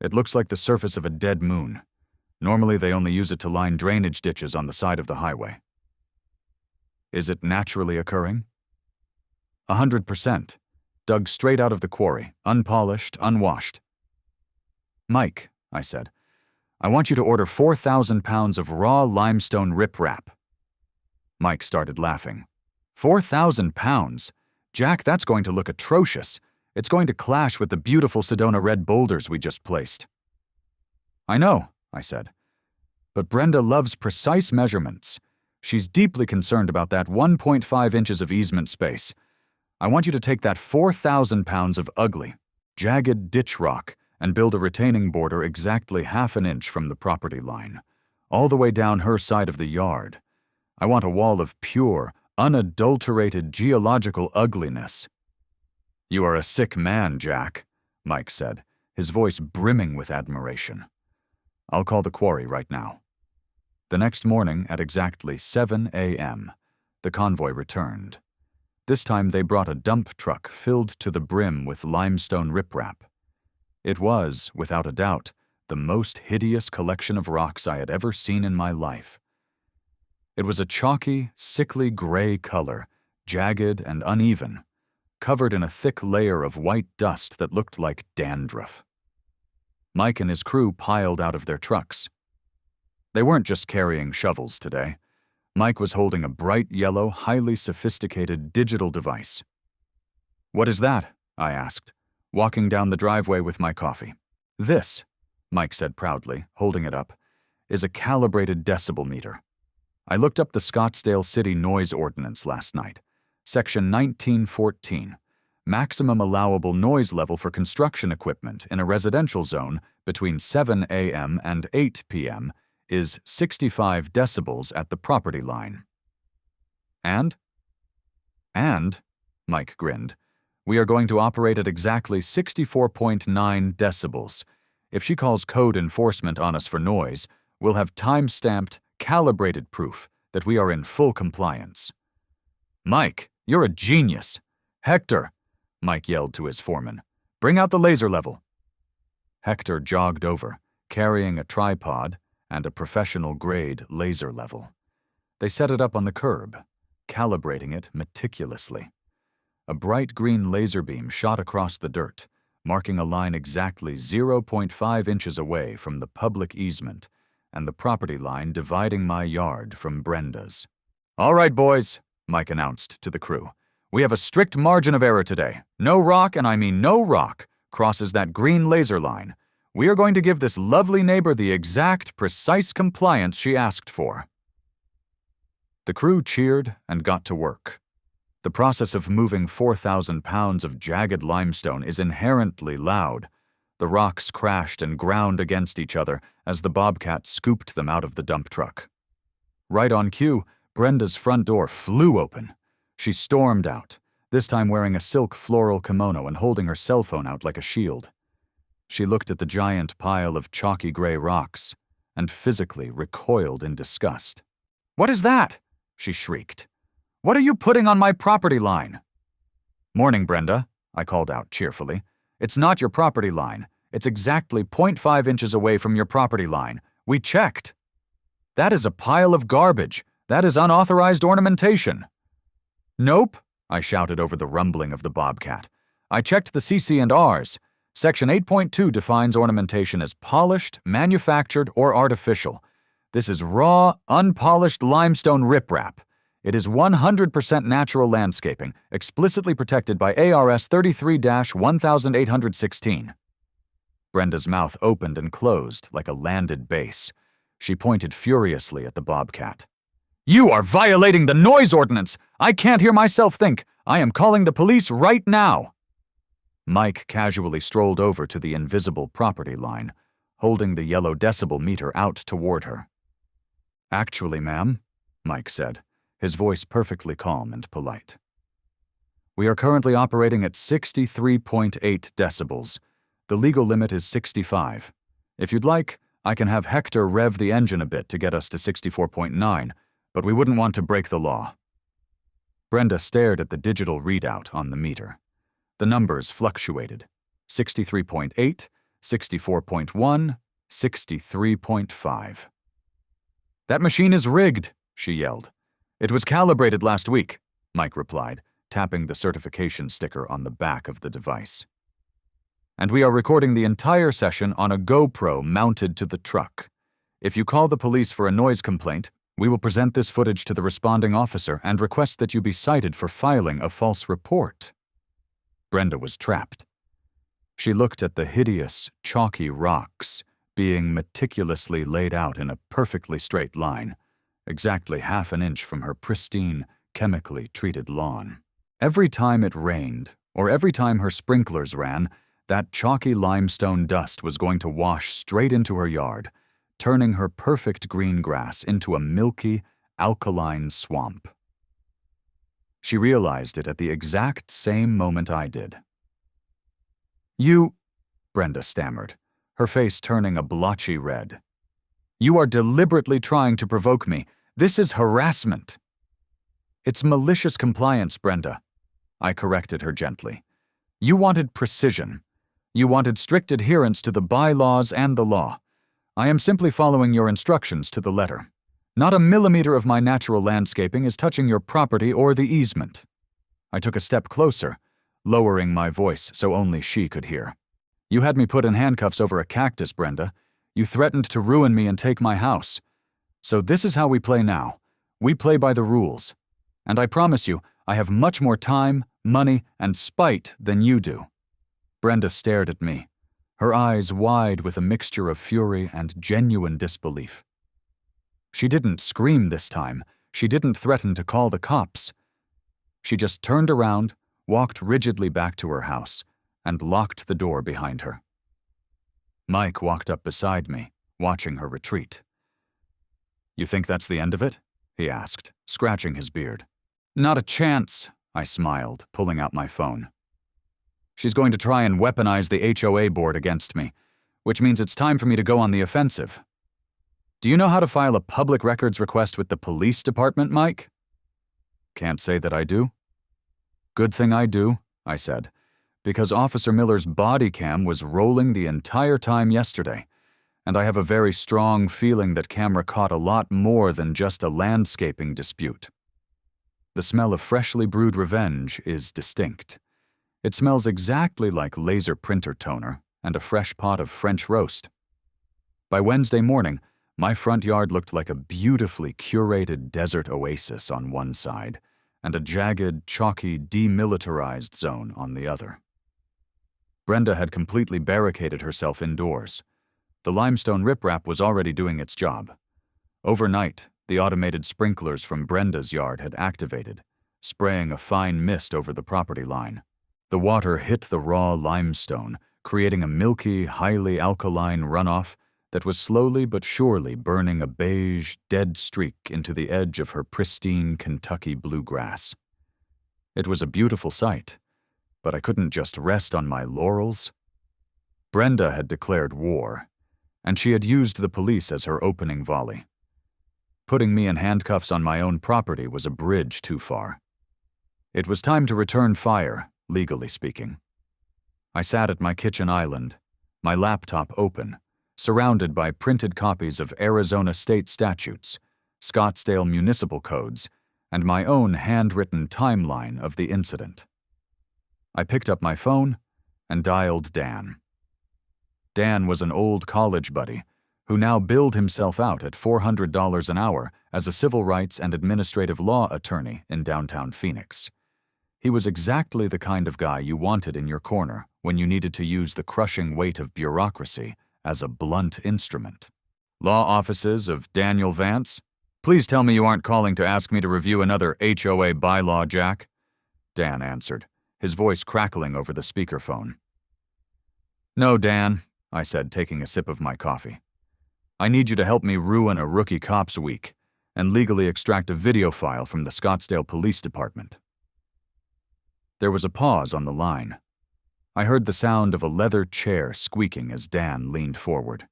It looks like the surface of a dead moon. Normally they only use it to line drainage ditches on the side of the highway." "Is it naturally occurring?" 100%. Dug straight out of the quarry, unpolished, unwashed." "Mike," I said, "I want you to order 4,000 pounds of raw limestone riprap." Mike started laughing. 4,000 pounds? Jack, that's going to look atrocious. It's going to clash with the beautiful Sedona red boulders we just placed." "I know," I said, "but Brenda loves precise measurements. She's deeply concerned about that 1.5 inches of easement space. I want you to take that 4,000 pounds of ugly, jagged ditch rock and build a retaining border exactly half an inch from the property line, all the way down her side of the yard. I want a wall of pure, unadulterated geological ugliness." "You are a sick man, Jack," Mike said, his voice brimming with admiration. "I'll call the quarry right now." The next morning at exactly 7 a.m., the convoy returned. This time they brought a dump truck filled to the brim with limestone riprap. It was, without a doubt, the most hideous collection of rocks I had ever seen in my life. It was a chalky, sickly gray color, jagged and uneven, covered in a thick layer of white dust that looked like dandruff. Mike and his crew piled out of their trucks. They weren't just carrying shovels today. Mike was holding a bright yellow, highly sophisticated digital device. "What is that?" I asked, walking down the driveway with my coffee. "This," Mike said proudly, holding it up, "is a calibrated decibel meter. I looked up the Scottsdale City Noise Ordinance last night. Section 1914, maximum allowable noise level for construction equipment in a residential zone between 7 a.m. and 8 p.m. is 65 decibels at the property line." And, Mike grinned, "we are going to operate at exactly 64.9 decibels. If she calls code enforcement on us for noise, we'll have time-stamped, calibrated proof that we are in full compliance." "Mike, you're a genius. Hector," Mike yelled to his foreman, "bring out the laser level." Hector jogged over, carrying a tripod and a professional-grade laser level. They set it up on the curb, calibrating it meticulously. A bright green laser beam shot across the dirt, marking a line exactly 0.5 inches away from the public easement and the property line dividing my yard from Brenda's. "All right, boys," Mike announced to the crew. "We have a strict margin of error today. No rock, and I mean no rock, crosses that green laser line. We are going to give this lovely neighbor the exact, precise compliance she asked for." The crew cheered and got to work. The process of moving 4,000 pounds of jagged limestone is inherently loud. The rocks crashed and ground against each other as the bobcat scooped them out of the dump truck. Right on cue, Brenda's front door flew open. She stormed out, this time wearing a silk floral kimono and holding her cell phone out like a shield. She looked at the giant pile of chalky gray rocks and physically recoiled in disgust. "What is that?" she shrieked. "What are you putting on my property line?" "Morning, Brenda," I called out cheerfully. "It's not your property line. It's exactly 0.5 inches away from your property line. We checked." "That is a pile of garbage. That is unauthorized ornamentation." "Nope," I shouted over the rumbling of the bobcat. "I checked the CC&Rs. Section 8.2 defines ornamentation as polished, manufactured, or artificial. This is raw, unpolished limestone riprap. It is 100% natural landscaping, explicitly protected by ARS 33-1816. Brenda's mouth opened and closed like a landed bass. She pointed furiously at the bobcat. "You are violating the noise ordinance! I can't hear myself think! I am calling the police right now!" Mike casually strolled over to the invisible property line, holding the yellow decibel meter out toward her. "Actually, ma'am," Mike said, his voice perfectly calm and polite. "We are currently operating at 63.8 decibels. The legal limit is 65. If you'd like, I can have Hector rev the engine a bit to get us to 64.9, but we wouldn't want to break the law." Brenda stared at the digital readout on the meter. The numbers fluctuated. 63.8, 64.1, 63.5. "That machine is rigged," she yelled. "It was calibrated last week," Mike replied, tapping the certification sticker on the back of the device. "And we are recording the entire session on a GoPro mounted to the truck. If you call the police for a noise complaint, we will present this footage to the responding officer and request that you be cited for filing a false report." Brenda was trapped. She looked at the hideous, chalky rocks being meticulously laid out in a perfectly straight line, exactly half an inch from her pristine, chemically treated lawn. Every time it rained, or every time her sprinklers ran, that chalky limestone dust was going to wash straight into her yard, turning her perfect green grass into a milky, alkaline swamp. She realized it at the exact same moment I did. "You," Brenda stammered, her face turning a blotchy red. "You are deliberately trying to provoke me. This is harassment." "It's malicious compliance, Brenda," I corrected her gently. "You wanted precision. You wanted strict adherence to the bylaws and the law. I am simply following your instructions to the letter. Not a millimeter of my natural landscaping is touching your property or the easement." I took a step closer, lowering my voice so only she could hear. "You had me put in handcuffs over a cactus, Brenda. You threatened to ruin me and take my house. So this is how we play now. We play by the rules. And I promise you, I have much more time, money, and spite than you do." Brenda stared at me, her eyes wide with a mixture of fury and genuine disbelief. She didn't scream this time. She didn't threaten to call the cops. She just turned around, walked rigidly back to her house, and locked the door behind her. Mike walked up beside me, watching her retreat. "You think that's the end of it?" he asked, scratching his beard. "Not a chance," I smiled, pulling out my phone. "She's going to try and weaponize the HOA board against me, which means it's time for me to go on the offensive. Do you know how to file a public records request with the police department, Mike?" "Can't say that I do." "Good thing I do," I said, "because Officer Miller's Bodycam was rolling the entire time yesterday, and I have a very strong feeling that camera caught a lot more than just a landscaping dispute. The smell of freshly brewed revenge is distinct. It smells exactly like laser printer toner and a fresh pot of French roast. By Wednesday morning, My front yard looked like a beautifully curated desert oasis on one side, and a jagged, chalky, demilitarized zone on the other. Brenda had completely barricaded herself indoors. The limestone riprap was already doing its job. Overnight, the automated sprinklers from Brenda's yard had activated, spraying a fine mist over the property line. The water hit the raw limestone, creating a milky, highly alkaline runoff that was slowly but surely burning a beige, dead streak into the edge of her pristine Kentucky bluegrass. It was a beautiful sight, but I couldn't just rest on my laurels. Brenda had declared war, and she had used the police as her opening volley. Putting me in handcuffs on my own property was a bridge too far. It was time to return fire, legally speaking. I sat at my kitchen island, my laptop open, surrounded by printed copies of Arizona state statutes, Scottsdale municipal codes, and my own handwritten timeline of the incident. I picked up my phone and dialed Dan. Dan was an old college buddy who now billed himself out at $400 an hour as a civil rights and administrative law attorney in downtown Phoenix. He was exactly the kind of guy you wanted in your corner when you needed to use the crushing weight of bureaucracy as a blunt instrument. Law offices of Daniel Vance? Please tell me you aren't calling to ask me to review another HOA bylaw, Jack? Dan answered, his voice crackling over the speakerphone. No, Dan, I said, taking a sip of my coffee. I need you to help me ruin a rookie cop's week and legally extract a video file from the Scottsdale Police Department. There was a pause on the line. I heard the sound of a leather chair squeaking as Dan leaned forward.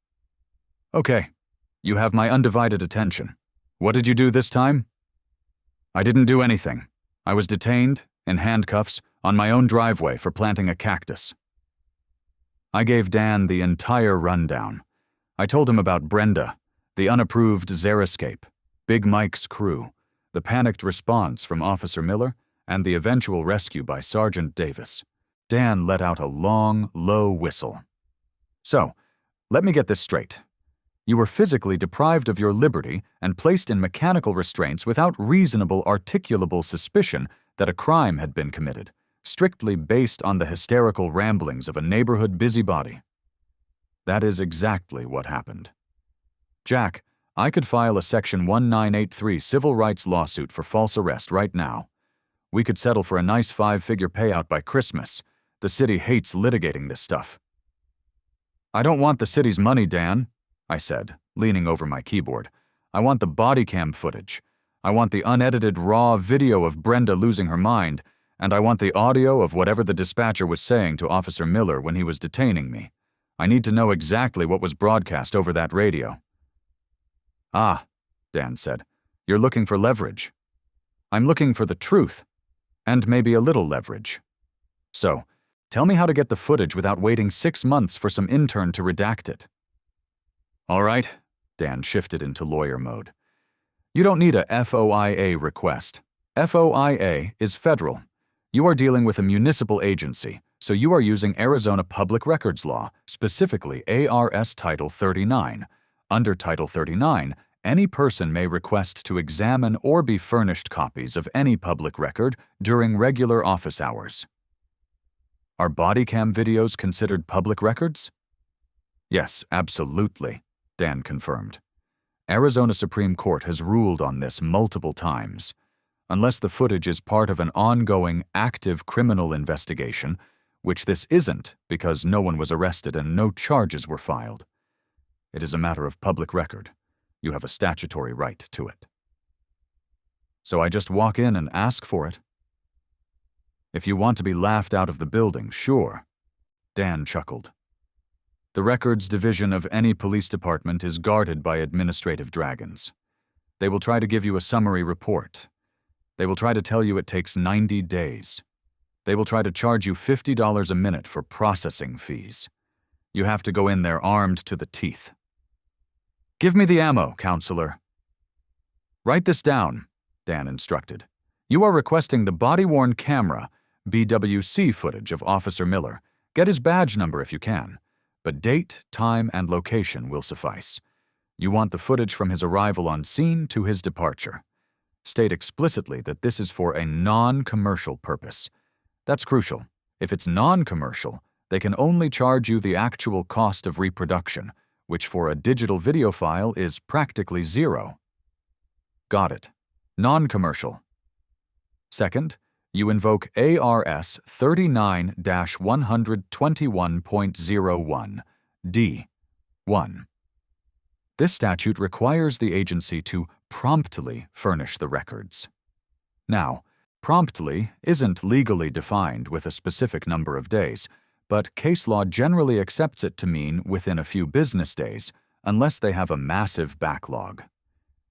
Okay, you have my undivided attention. What did you do this time? I didn't do anything. I was detained, in handcuffs, on my own driveway for planting a cactus. I gave Dan the entire rundown. I told him about Brenda, the unapproved Xeriscape, Big Mike's crew, the panicked response from Officer Miller, and the eventual rescue by Sergeant Davis. Dan let out a long, low whistle. So, let me get this straight. You were physically deprived of your liberty and placed in mechanical restraints without reasonable articulable suspicion that a crime had been committed, strictly based on the hysterical ramblings of a neighborhood busybody. That is exactly what happened. Jack, I could file a Section 1983 civil rights lawsuit for false arrest right now. We could settle for a nice 5-figure payout by Christmas. The city hates litigating this stuff. I don't want the city's money, Dan, I said, leaning over my keyboard. I want the Bodycam footage. I want the unedited raw video of Brenda losing her mind, and I want the audio of whatever the dispatcher was saying to Officer Miller when he was detaining me. I need to know exactly what was broadcast over that radio. Ah, Dan said, you're looking for leverage. I'm looking for the truth, and maybe a little leverage. So, tell me how to get the footage without waiting 6 months for some intern to redact it. All right, Dan shifted into lawyer mode. You don't need a FOIA request. FOIA is federal. You are dealing with a municipal agency, so you are using Arizona Public Records Law, specifically ARS Title 39. Under Title 39, any person may request to examine or be furnished copies of any public record during regular office hours. Are Bodycam videos considered public records? Yes, absolutely, Dan confirmed. Arizona Supreme Court has ruled on this multiple times. Unless the footage is part of an ongoing, active criminal investigation, which this isn't because no one was arrested and no charges were filed. It is a matter of public record. You have a statutory right to it. So I just walk in and ask for it. If you want to be laughed out of the building, sure. Dan chuckled. The records division of any police department is guarded by administrative dragons. They will try to give you a summary report. They will try to tell you it takes 90 days. They will try to charge you $50 a minute for processing fees. You have to go in there armed to the teeth. Give me the ammo, counselor. Write this down, Dan instructed. You are requesting the body-worn camera, BWC footage of Officer Miller. Get his badge number if you can, but date, time, and location will suffice. You want the footage from his arrival on scene to his departure. State explicitly that this is for a non-commercial purpose. That's crucial. If it's non-commercial, they can only charge you the actual cost of reproduction, which for a digital video file is practically zero. Got it. Non-commercial. Second, you invoke ARS 39-121.01 D.1. This statute requires the agency to promptly furnish the records. Now, promptly isn't legally defined with a specific number of days, but case law generally accepts it to mean within a few business days, unless they have a massive backlog.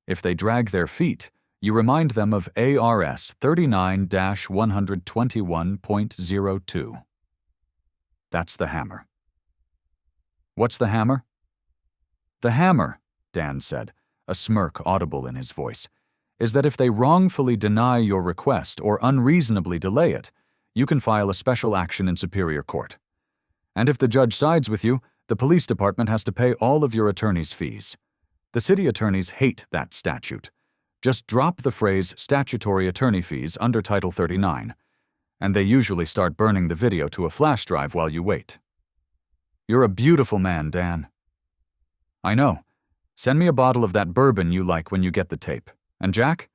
If they drag their feet, you remind them of ARS 39-121.02. That's the hammer. What's the hammer? The hammer, Dan said, a smirk audible in his voice, is that if they wrongfully deny your request or unreasonably delay it, you can file a special action in Superior Court. And if the judge sides with you, the police department has to pay all of your attorney's fees. The city attorneys hate that statute. Just drop the phrase statutory attorney fees under Title 39, and they usually start burning the video to a flash drive while you wait. You're a beautiful man, Dan. I know. Send me a bottle of that bourbon you like when you get the tape. And Jack,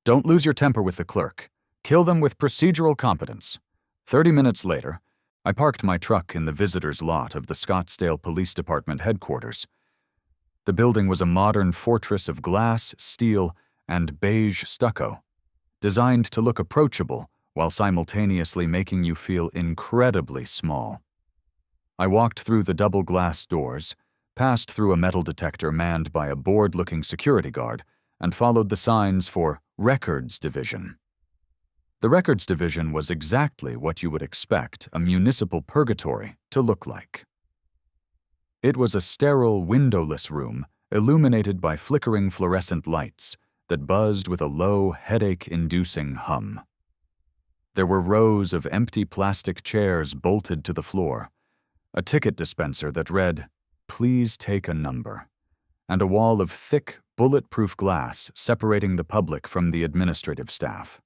don't lose your temper with the clerk. Kill them with procedural competence. 30 minutes later, I parked my truck in the visitor's lot of the Scottsdale Police Department headquarters. The building was a modern fortress of glass, steel, and beige stucco, designed to look approachable while simultaneously making you feel incredibly small. I walked through the double glass doors, passed through a metal detector manned by a bored-looking security guard, and followed the signs for Records Division. The Records Division was exactly what you would expect a municipal purgatory to look like. It was a sterile, windowless room illuminated by flickering fluorescent lights that buzzed with a low, headache-inducing hum. There were rows of empty plastic chairs bolted to the floor, a ticket dispenser that read, "Please take a number," and a wall of thick, bulletproof glass separating the public from the administrative staff.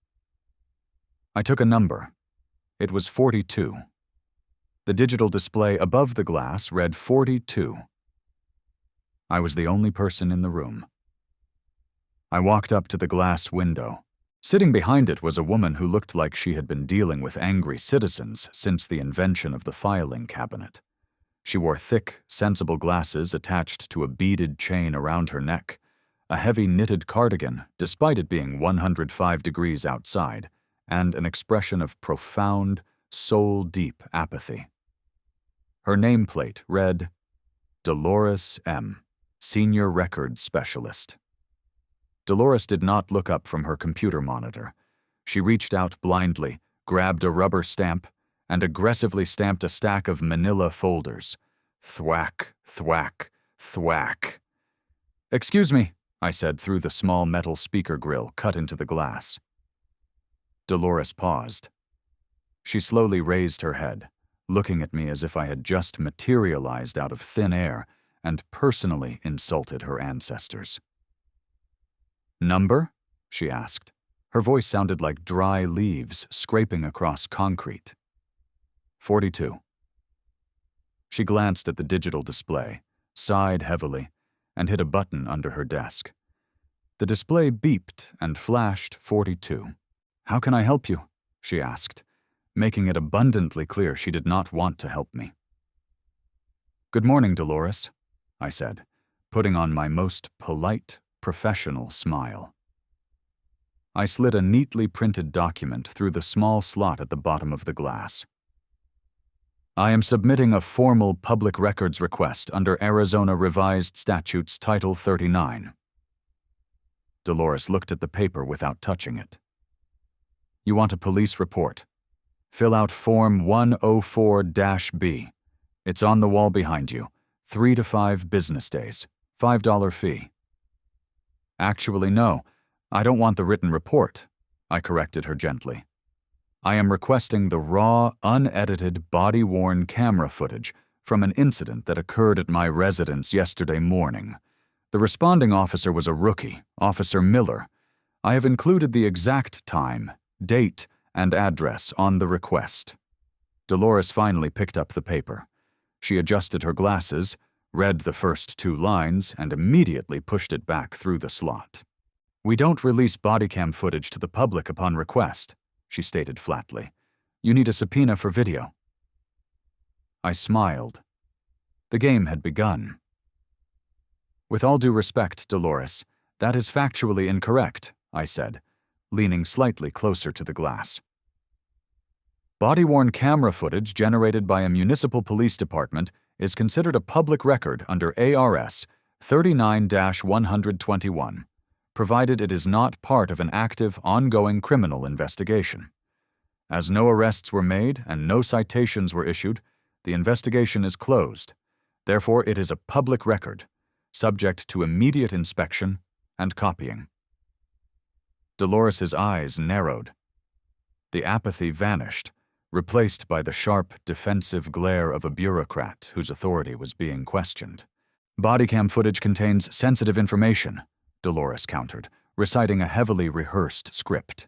I took a number. It was 42. The digital display above the glass read 42. I was the only person in the room. I walked up to the glass window. Sitting behind it was a woman who looked like she had been dealing with angry citizens since the invention of the filing cabinet. She wore thick, sensible glasses attached to a beaded chain around her neck, a heavy knitted cardigan despite it being 105 degrees outside, and an expression of profound, soul-deep apathy. Her nameplate read, Dolores M., Senior Records Specialist. Dolores did not look up from her computer monitor. She reached out blindly, grabbed a rubber stamp, and aggressively stamped a stack of manila folders. Thwack, thwack, thwack. "Excuse me," I said through the small metal speaker grill cut into the glass. Dolores paused. She slowly raised her head, looking at me as if I had just materialized out of thin air and personally insulted her ancestors. "Number?" she asked. Her voice sounded like dry leaves scraping across concrete. 42. She glanced at the digital display, sighed heavily, and hit a button under her desk. The display beeped and flashed 42. "How can I help you?" she asked, making it abundantly clear she did not want to help me. "Good morning, Dolores," I said, putting on my most polite, professional smile. I slid a neatly printed document through the small slot at the bottom of the glass. "I am submitting a formal public records request under Arizona Revised Statutes Title 39. Dolores looked at the paper without touching it. "You want a police report? Fill out Form 104-B. It's on the wall behind you. 3 to 5 business days. $5 fee." "Actually, no. I don't want the written report," I corrected her gently. "I am requesting the raw, unedited, body-worn camera footage from an incident that occurred at my residence yesterday morning. The responding officer was a rookie, Officer Miller. I have included the exact time, date, and address on the request. Dolores finally picked up the paper. She adjusted her glasses, read the first 2 lines, and immediately pushed it back through the slot. "We don't release bodycam footage to the public upon request," she stated flatly. "You need a subpoena for video." I smiled. The game had begun. "With all due respect, Dolores, that is factually incorrect," I said, leaning slightly closer to the glass. Body-worn camera footage generated by a municipal police department is considered a public record under ARS 39-121, provided it is not part of an active, ongoing criminal investigation. As no arrests were made and no citations were issued, the investigation is closed. Therefore, it is a public record, subject to immediate inspection and copying. Dolores's eyes narrowed. The apathy vanished, replaced by the sharp, defensive glare of a bureaucrat whose authority was being questioned. "Bodycam footage contains sensitive information," Dolores countered, reciting a heavily rehearsed script.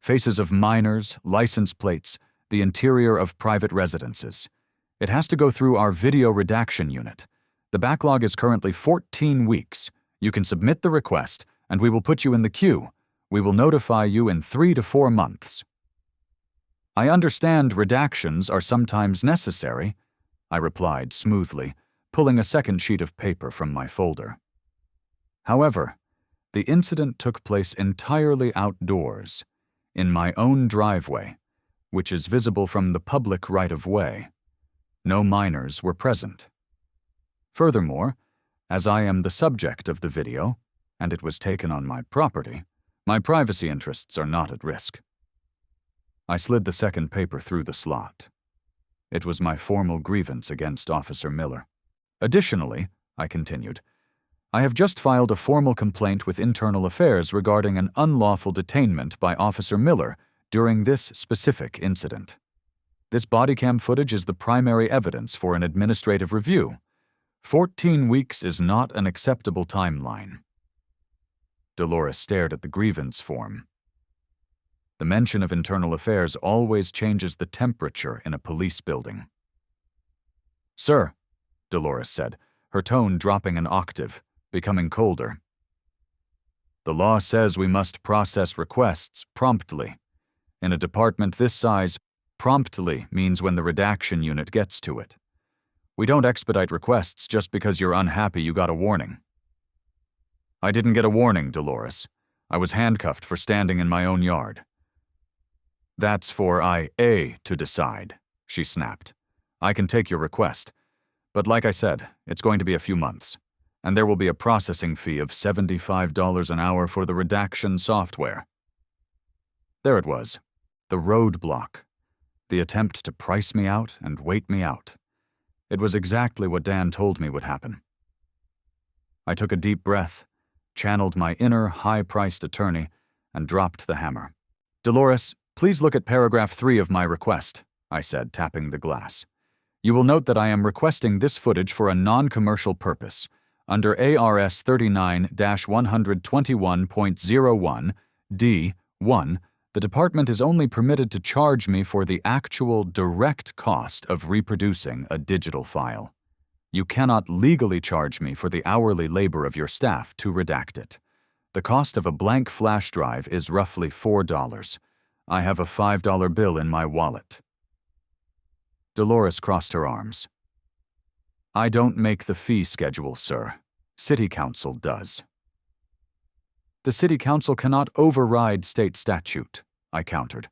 "Faces of minors, license plates, the interior of private residences. It has to go through our video redaction unit. The backlog is currently 14 weeks. You can submit the request, and we will put you in the queue. We will notify you in 3 to 4 months." "I understand redactions are sometimes necessary," I replied smoothly, pulling a second sheet of paper from my folder. However, the incident took place entirely outdoors, in my own driveway, which is visible from the public right-of-way. No minors were present. Furthermore, as I am the subject of the video, and it was taken on my property, my privacy interests are not at risk. I slid the second paper through the slot. It was my formal grievance against Officer Miller. "Additionally," I continued, "I have just filed a formal complaint with Internal Affairs regarding an unlawful detainment by Officer Miller during this specific incident. This bodycam footage is the primary evidence for an administrative review. 14 weeks is not an acceptable timeline." Dolores stared at the grievance form. The mention of Internal Affairs always changes the temperature in a police building. "Sir," Dolores said, her tone dropping an octave, becoming colder. "The law says we must process requests promptly. In a department this size, promptly means when the redaction unit gets to it. We don't expedite requests just because you're unhappy you got a warning." "I didn't get a warning, Dolores. I was handcuffed for standing in my own yard." "That's for IA to decide," she snapped. "I can take your request. But like I said, it's going to be a few months, and there will be a processing fee of $75 an hour for the redaction software." There it was, the roadblock, the attempt to price me out and wait me out. It was exactly what Dan told me would happen. I took a deep breath, channeled my inner high-priced attorney, and dropped the hammer. "Dolores, please look at paragraph 3 of my request," I said, tapping the glass. "You will note that I am requesting this footage for a non-commercial purpose. Under ARS 39-121.01 D1, the department is only permitted to charge me for the actual direct cost of reproducing a digital file. You cannot legally charge me for the hourly labor of your staff to redact it. The cost of a blank flash drive is roughly $4. I have a $5 bill in my wallet." Dolores crossed her arms. "I don't make the fee schedule, sir. City Council does." "The City Council cannot override state statute," I countered.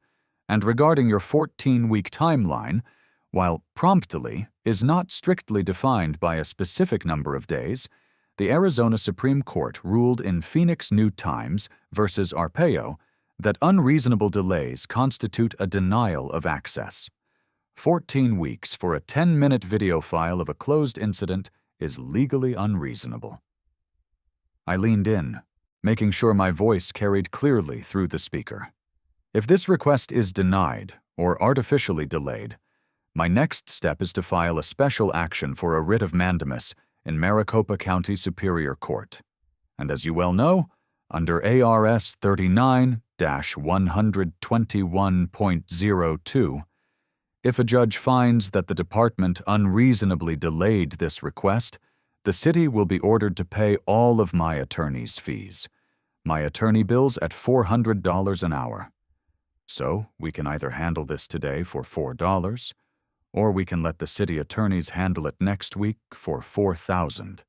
"And regarding your 14-week timeline, while promptly is not strictly defined by a specific number of days, the Arizona Supreme Court ruled in Phoenix New Times versus Arpaio that unreasonable delays constitute a denial of access. 14 weeks for a 10-minute video file of a closed incident is legally unreasonable." I leaned in, making sure my voice carried clearly through the speaker. "If this request is denied or artificially delayed, my next step is to file a special action for a writ of mandamus in Maricopa County Superior Court. And as you well know, under ARS 39-121.02, if a judge finds that the department unreasonably delayed this request, the city will be ordered to pay all of my attorney's fees, my attorney bills at $400 an hour. So we can either handle this today for $4, or we can let the city attorneys handle it next week for $4,000.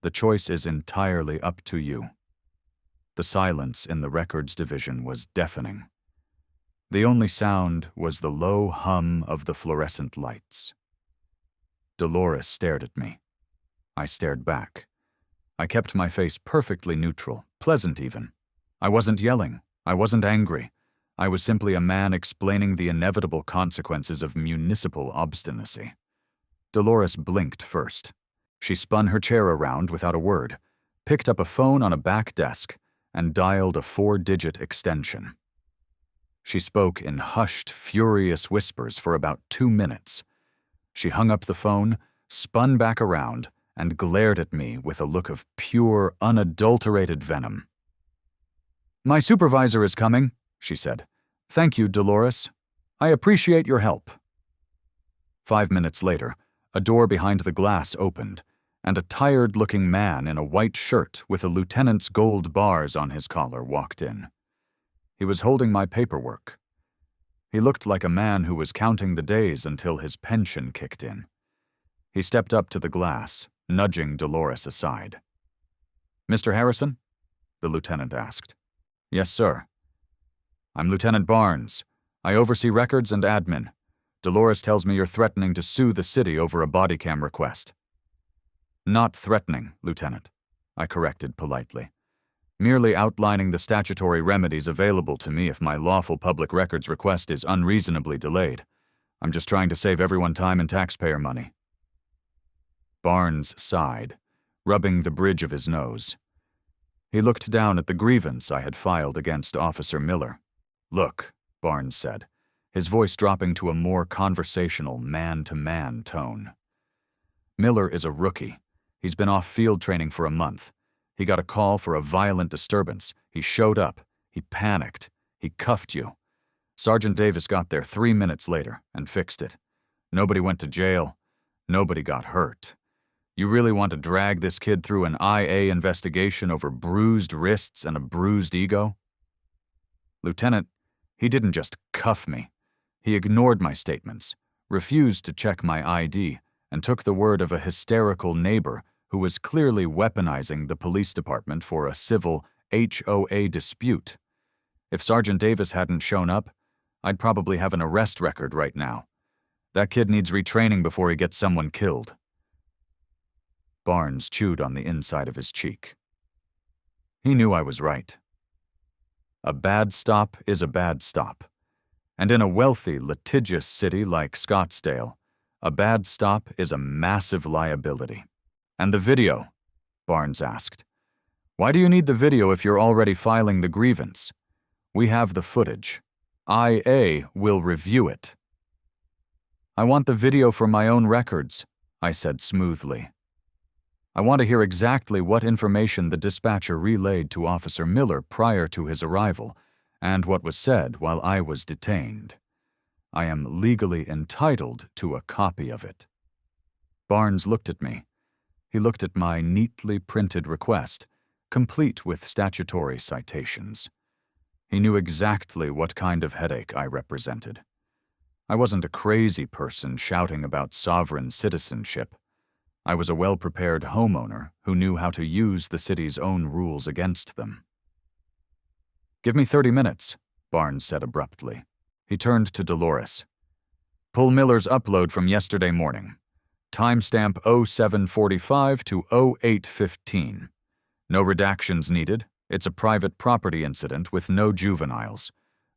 The choice is entirely up to you. The silence in the records division was deafening. The only sound was the low hum of the fluorescent lights. Dolores stared at me. I stared back. I kept my face perfectly neutral, pleasant even. I wasn't yelling. I wasn't angry. I was simply a man explaining the inevitable consequences of municipal obstinacy. Dolores blinked first. She spun her chair around without a word, picked up a phone on a back desk, and dialed a 4-digit extension. She spoke in hushed, furious whispers for about 2 minutes. She hung up the phone, spun back around, and glared at me with a look of pure, unadulterated venom. "My supervisor is coming," she said. "Thank you, Dolores. I appreciate your help." 5 minutes later, a door behind the glass opened, and a tired-looking man in a white shirt with a lieutenant's gold bars on his collar walked in. He was holding my paperwork. He looked like a man who was counting the days until his pension kicked in. He stepped up to the glass, nudging Dolores aside. "Mr. Harrison?" the lieutenant asked. "Yes, sir." "I'm Lieutenant Barnes. I oversee records and admin. Dolores tells me you're threatening to sue the city over a Bodycam request." "Not threatening, Lieutenant," I corrected politely. "Merely outlining the statutory remedies available to me if my lawful public records request is unreasonably delayed. I'm just trying to save everyone time and taxpayer money." Barnes sighed, rubbing the bridge of his nose. He looked down at the grievance I had filed against Officer Miller. "Look," Barnes said, his voice dropping to a more conversational, man-to-man tone. "Miller is a rookie. He's been off field training for a month. He got a call for a violent disturbance. He showed up. He panicked. He cuffed you. Sergeant Davis got there 3 minutes later and fixed it. Nobody went to jail. Nobody got hurt. You really want to drag this kid through an IA investigation over bruised wrists and a bruised ego?" "Lieutenant, he didn't just cuff me. He ignored my statements, refused to check my ID, and took the word of a hysterical neighbor who was clearly weaponizing the police department for a civil HOA dispute. If Sergeant Davis hadn't shown up, I'd probably have an arrest record right now. That kid needs retraining before he gets someone killed." Barnes chewed on the inside of his cheek. He knew I was right. A bad stop is a bad stop. And in a wealthy, litigious city like Scottsdale, a bad stop is a massive liability. "And the video?" Barnes asked. "Why do you need the video if you're already filing the grievance? We have the footage. IA will review it." "I want the video for my own records," I said smoothly. "I want to hear exactly what information the dispatcher relayed to Officer Miller prior to his arrival, and what was said while I was detained. I am legally entitled to a copy of it." Barnes looked at me. He looked at my neatly printed request, complete with statutory citations. He knew exactly what kind of headache I represented. I wasn't a crazy person shouting about sovereign citizenship. I was a well-prepared homeowner who knew how to use the city's own rules against them. "Give me 30 minutes, Barnes said abruptly. He turned to Dolores. "Pull Miller's upload from yesterday morning. Timestamp 0745 to 0815. No redactions needed. It's a private property incident with no juveniles.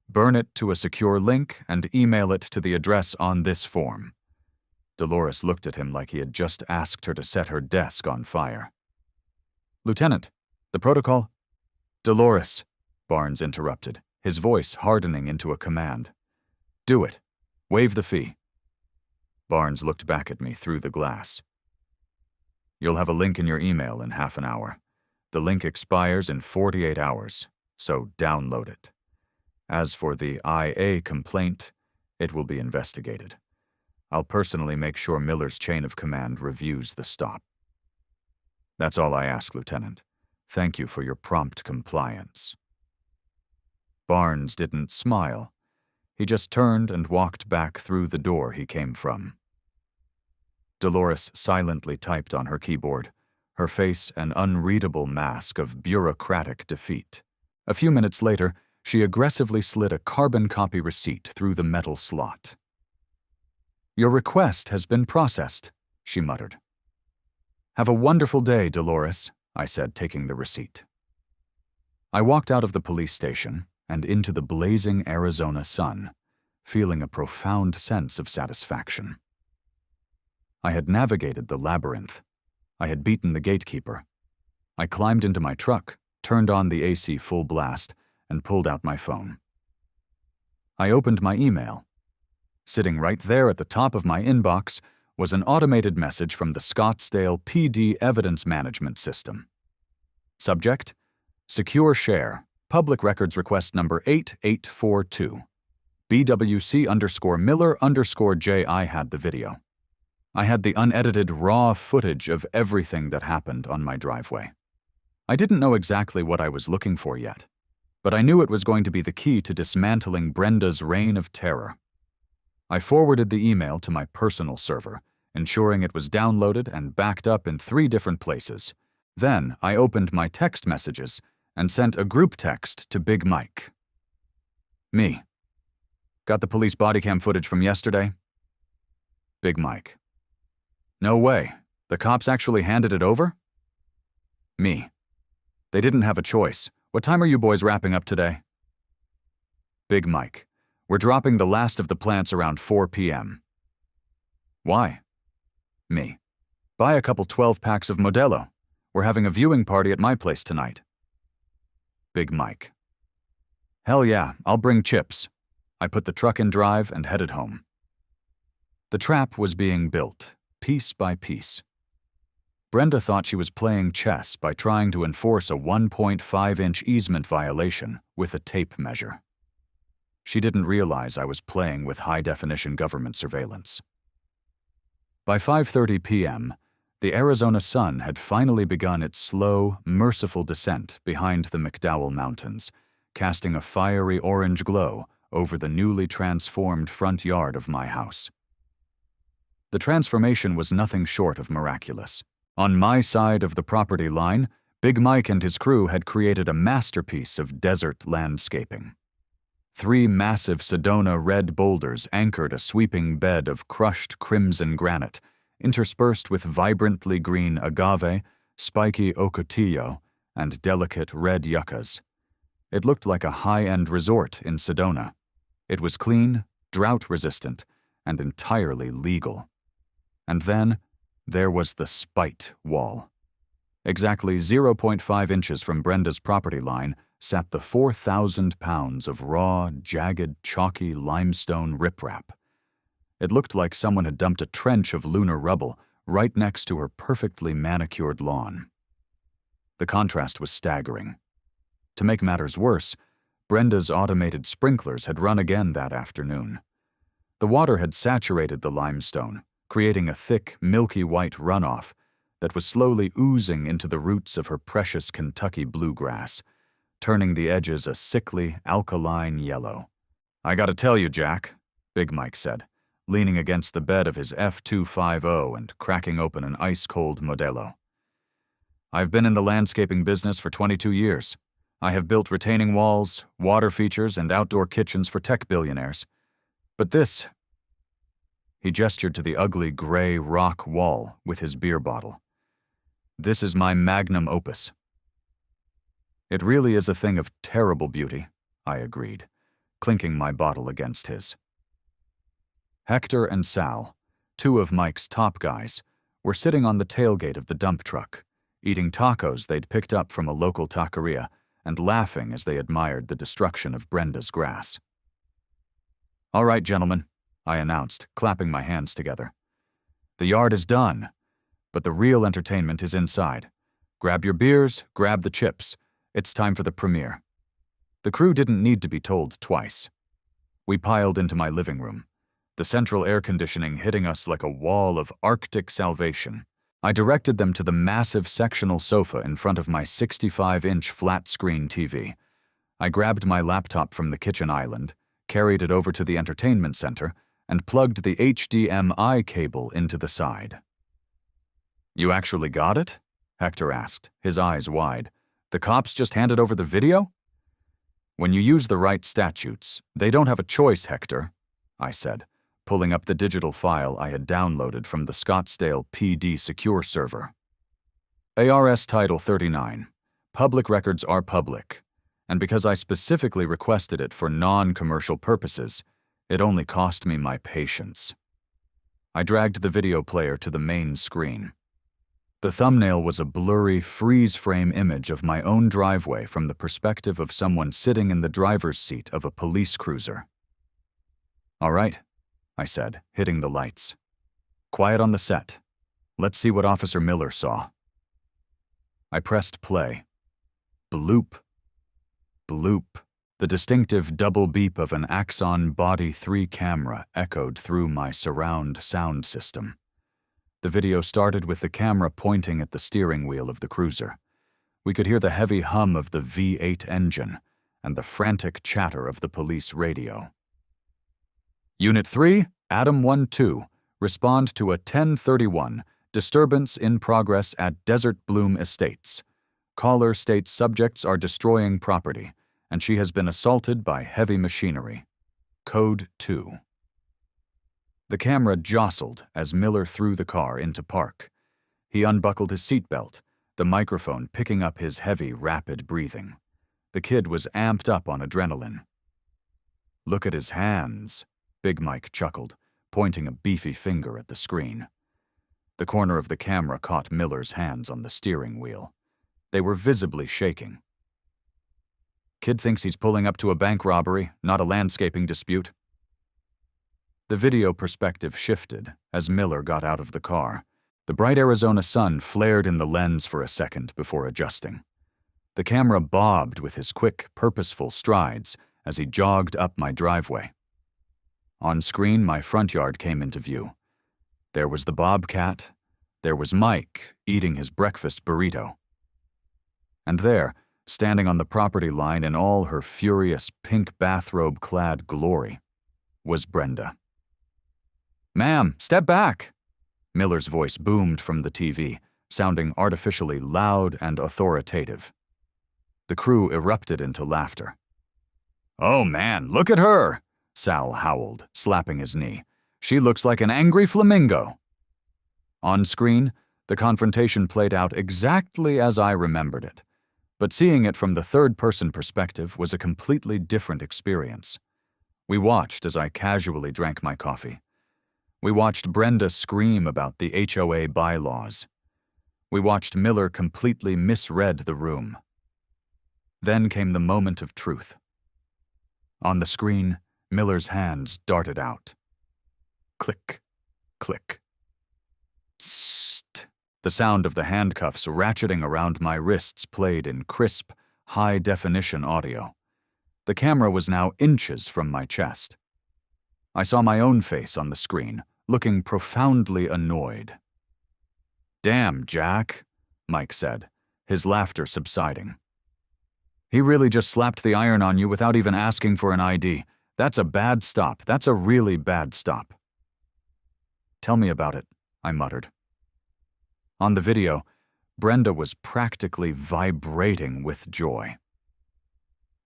Burn it to a secure link and email it to the address on this form." Dolores looked at him like he had just asked her to set her desk on fire. "Lieutenant, the protocol—" "Dolores," Barnes interrupted, his voice hardening into a command. "Do it. Waive the fee." Barnes looked back at me through the glass. You'll have a link in your email in half an hour. The link expires in 48 hours, so download it. As for the IA complaint, it will be investigated. I'll personally make sure Miller's chain of command reviews the stop. That's all I ask, Lieutenant. Thank you for your prompt compliance. Barnes didn't smile. He just turned and walked back through the door he came from. Dolores silently typed on her keyboard, her face an unreadable mask of bureaucratic defeat. A few minutes later, she aggressively slid a carbon copy receipt through the metal slot. "Your request has been processed," she muttered. "Have a wonderful day, Dolores," I said, taking the receipt. I walked out of the police station and into the blazing Arizona sun, feeling a profound sense of satisfaction. I had navigated the labyrinth. I had beaten the gatekeeper. I climbed into my truck, turned on the AC full blast, and pulled out my phone. I opened my email. Sitting right there at the top of my inbox was an automated message from the Scottsdale PD Evidence Management System. Subject: Secure Share, Public Records Request number 8842. BWC_Miller_J. I had the video. I had the unedited raw footage of everything that happened on my driveway. I didn't know exactly what I was looking for yet, but I knew it was going to be the key to dismantling Brenda's reign of terror. I forwarded the email to my personal server, ensuring it was downloaded and backed up in 3 different places. Then I opened my text messages and sent a group text to Big Mike. Me. Got the police bodycam footage from yesterday? Big Mike. No way. The cops actually handed it over? Me. They didn't have a choice. What time are you boys wrapping up today? Big Mike. We're dropping the last of the plants around 4 p.m. Why? Me. Buy a couple 12-packs of Modelo. We're having a viewing party at my place tonight. Big Mike. Hell yeah, I'll bring chips. I put the truck in drive and headed home. The trap was being built, piece by piece. Brenda thought she was playing chess by trying to enforce a 1.5-inch easement violation with a tape measure. She didn't realize I was playing with high-definition government surveillance. By 5:30 p.m., the Arizona sun had finally begun its slow, merciful descent behind the McDowell Mountains, casting a fiery orange glow over the newly transformed front yard of my house. The transformation was nothing short of miraculous. On my side of the property line, Big Mike and his crew had created a masterpiece of desert landscaping. 3 massive Sedona red boulders anchored a sweeping bed of crushed crimson granite, interspersed with vibrantly green agave, spiky ocotillo, and delicate red yuccas. It looked like a high-end resort in Sedona. It was clean, drought-resistant, and entirely legal. And then, there was the spite wall. Exactly 0.5 inches from Brenda's property line sat the 4,000 pounds of raw, jagged, chalky limestone riprap. It looked like someone had dumped a trench of lunar rubble right next to her perfectly manicured lawn. The contrast was staggering. To make matters worse, Brenda's automated sprinklers had run again that afternoon. The water had saturated the limestone, creating a thick, milky white runoff that was slowly oozing into the roots of her precious Kentucky bluegrass, turning the edges a sickly, alkaline yellow. "I gotta tell you, Jack," Big Mike said, leaning against the bed of his F250 and cracking open an ice-cold Modelo. "I've been in the landscaping business for 22 years. I have built retaining walls, water features, and outdoor kitchens for tech billionaires. But this..." He gestured to the ugly gray rock wall with his beer bottle. "This is my magnum opus." "It really is a thing of terrible beauty," I agreed, clinking my bottle against his. Hector and Sal, 2 of Mike's top guys, were sitting on the tailgate of the dump truck, eating tacos they'd picked up from a local taqueria and laughing as they admired the destruction of Brenda's grass. "All right, gentlemen," I announced, clapping my hands together. "The yard is done. But the real entertainment is inside. Grab your beers, grab the chips. It's time for the premiere. The crew didn't need to be told twice. We piled into my living room, the central air conditioning hitting us like a wall of Arctic salvation. I directed them to the massive sectional sofa in front of my 65-inch flat-screen TV. I grabbed my laptop from the kitchen island, carried it over to the entertainment center, and plugged the HDMI cable into the side. "You actually got it?" Hector asked, his eyes wide. "The cops just handed over the video?" "When you use the right statutes, they don't have a choice, Hector," I said, pulling up the digital file I had downloaded from the Scottsdale PD secure server. ARS Title 39. Public records are public, and because I specifically requested it for non-commercial purposes, it only cost me my patience. I dragged the video player to the main screen. The thumbnail was a blurry, freeze-frame image of my own driveway from the perspective of someone sitting in the driver's seat of a police cruiser. "All right," I said, hitting the lights. "Quiet on the set. Let's see what Officer Miller saw." I pressed play. Bloop. Bloop. The distinctive double beep of an Axon Body 3 camera echoed through my surround sound system. The video started with the camera pointing at the steering wheel of the cruiser. We could hear the heavy hum of the V8 engine and the frantic chatter of the police radio. "Unit 3, Adam 1-2, respond to a 1031, disturbance in progress at Desert Bloom Estates. Caller states subjects are destroying property, and she has been assaulted by heavy machinery. Code 2. The camera jostled as Miller threw the car into park. He unbuckled his seatbelt, the microphone picking up his heavy, rapid breathing. The kid was amped up on adrenaline. "Look at his hands," Big Mike chuckled, pointing a beefy finger at the screen. The corner of the camera caught Miller's hands on the steering wheel. They were visibly shaking. "Kid thinks he's pulling up to a bank robbery, not a landscaping dispute." The video perspective shifted as Miller got out of the car. The bright Arizona sun flared in the lens for a second before adjusting. The camera bobbed with his quick, purposeful strides as he jogged up my driveway. On screen, my front yard came into view. There was the bobcat. There was Mike, eating his breakfast burrito. And there, standing on the property line in all her furious pink bathrobe-clad glory, was Brenda. "Ma'am, step back!" Miller's voice boomed from the TV, sounding artificially loud and authoritative. The crew erupted into laughter. "Oh man, look at her!" Sal howled, slapping his knee. "She looks like an angry flamingo." On screen, the confrontation played out exactly as I remembered it, but seeing it from the third-person perspective was a completely different experience. We watched as I casually drank my coffee. We watched Brenda scream about the HOA bylaws. We watched Miller completely misread the room. Then came the moment of truth. On the screen, Miller's hands darted out. Click, click. Tssst. The sound of the handcuffs ratcheting around my wrists played in crisp, high-definition audio. The camera was now inches from my chest. I saw my own face on the screen, looking profoundly annoyed. "Damn, Jack," Mike said, his laughter subsiding. "He really just slapped the iron on you without even asking for an ID. That's a bad stop. That's a really bad stop." "Tell me about it," I muttered. On the video, Brenda was practically vibrating with joy.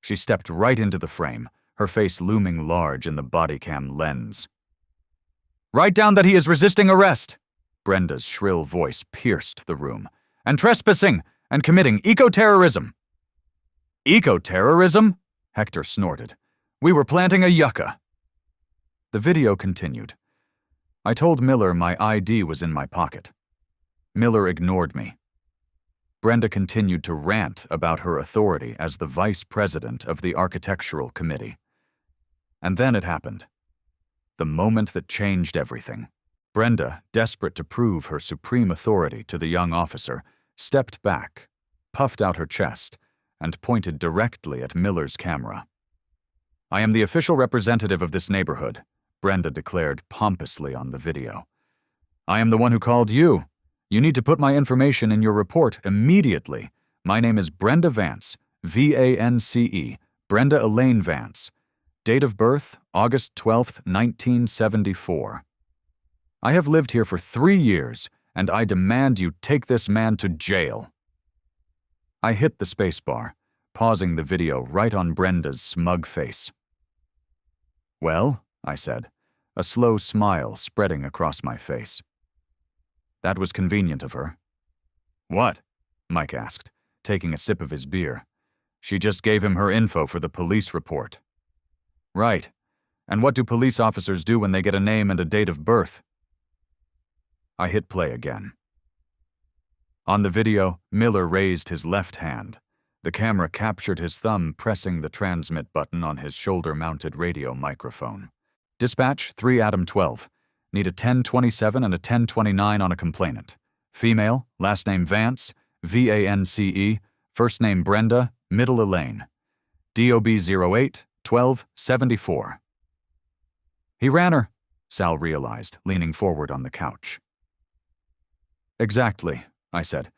She stepped right into the frame, her face looming large in the Bodycam lens. "Write down that he is resisting arrest," Brenda's shrill voice pierced the room, "and trespassing, and committing eco-terrorism." "Eco-terrorism?" Hector snorted. "We were planting a yucca." The video continued. I told Miller my ID was in my pocket. Miller ignored me. Brenda continued to rant about her authority as the vice president of the architectural committee. And then it happened. The moment that changed everything. Brenda, desperate to prove her supreme authority to the young officer, stepped back, puffed out her chest, and pointed directly at Miller's camera. "I am the official representative of this neighborhood," Brenda declared pompously on the video. "I am the one who called you. You need to put my information in your report immediately. My name is Brenda Vance, V-A-N-C-E, Brenda Elaine Vance. Date of birth, August 12th, 1974. I have lived here for 3 years, and I demand you take this man to jail." I hit the spacebar, pausing the video right on Brenda's smug face. "Well," I said, a slow smile spreading across my face. "That was convenient of her." "What?" Mike asked, taking a sip of his beer. "She just gave him her info for the police report." "Right. And what do police officers do when they get a name and a date of birth?" I hit play again. On the video, Miller raised his left hand. The camera captured his thumb pressing the transmit button on his shoulder-mounted radio microphone. "Dispatch, 3 Adam 12. Need a 1027 and a 1029 on a complainant. Female, last name Vance, V-A-N-C-E, first name Brenda, middle Elaine. DOB 08 12 74. "He ran her," Sal realized, leaning forward on the couch. "Exactly," I said.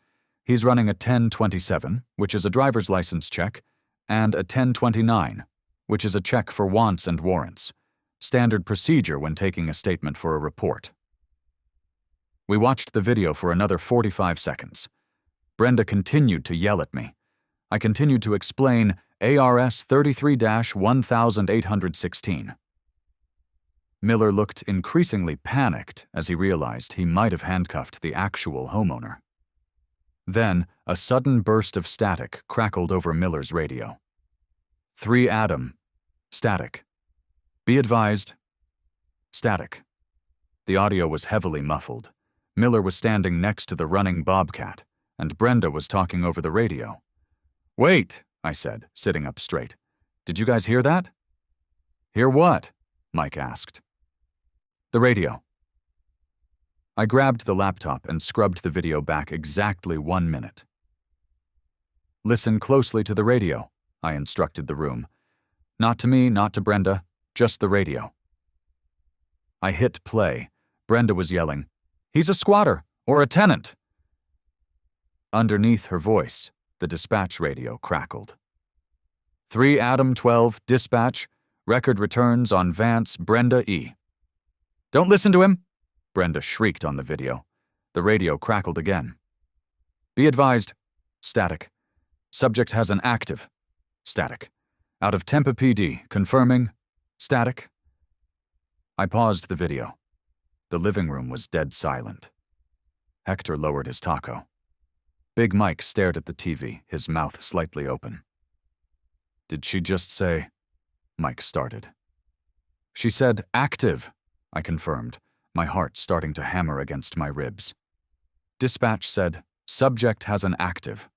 "He's running a 1027, which is a driver's license check, and a 1029, which is a check for wants and warrants. Standard procedure when taking a statement for a report." We watched the video for another 45 seconds. Brenda continued to yell at me. I continued to explain ARS 33-1816. Miller looked increasingly panicked as he realized he might have handcuffed the actual homeowner. Then, a sudden burst of static crackled over Miller's radio. 3 Adam. Static. Be advised. Static. The audio was heavily muffled. Miller was standing next to the running bobcat, and Brenda was talking over the radio. "Wait," I said, sitting up straight. "Did you guys hear that?" "Hear what?" Mike asked. "The radio." I grabbed the laptop and scrubbed the video back exactly 1 minute. "Listen closely to the radio," I instructed the room. "Not to me, not to Brenda, just the radio." I hit play. Brenda was yelling, "He's a squatter, or a tenant." Underneath her voice, the dispatch radio crackled. 3 Adam 12, dispatch, record returns on Vance Brenda E. "Don't listen to him," Brenda shrieked on the video. The radio crackled again. "Be advised." Static. "Subject has an active." Static. "Out of Tempe PD, confirming." Static. I paused the video. The living room was dead silent. Hector lowered his taco. Big Mike stared at the TV, his mouth slightly open. "Did she just say?" Mike started. "She said active," I confirmed, my heart starting to hammer against my ribs. Dispatch said, "Subject has an active."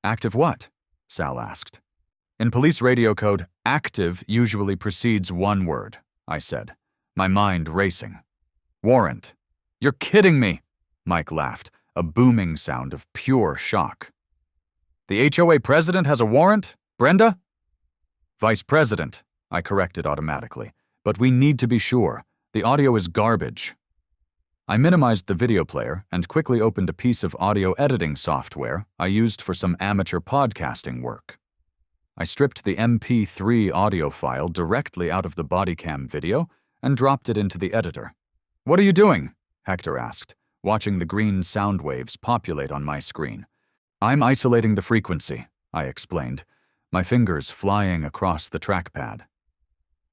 "Active what?" Sal asked. "In police radio code, active usually precedes one word," I said, my mind racing. "Warrant." "You're kidding me," Mike laughed, a booming sound of pure shock. "The HOA president has a warrant, Brenda?" "Vice president," I corrected automatically, "but we need to be sure. The audio is garbage." I minimized the video player and quickly opened a piece of audio editing software I used for some amateur podcasting work. I stripped the MP3 audio file directly out of the Bodycam video and dropped it into the editor. "What are you doing?" Hector asked, watching the green sound waves populate on my screen. "I'm isolating the frequency," I explained, my fingers flying across the trackpad.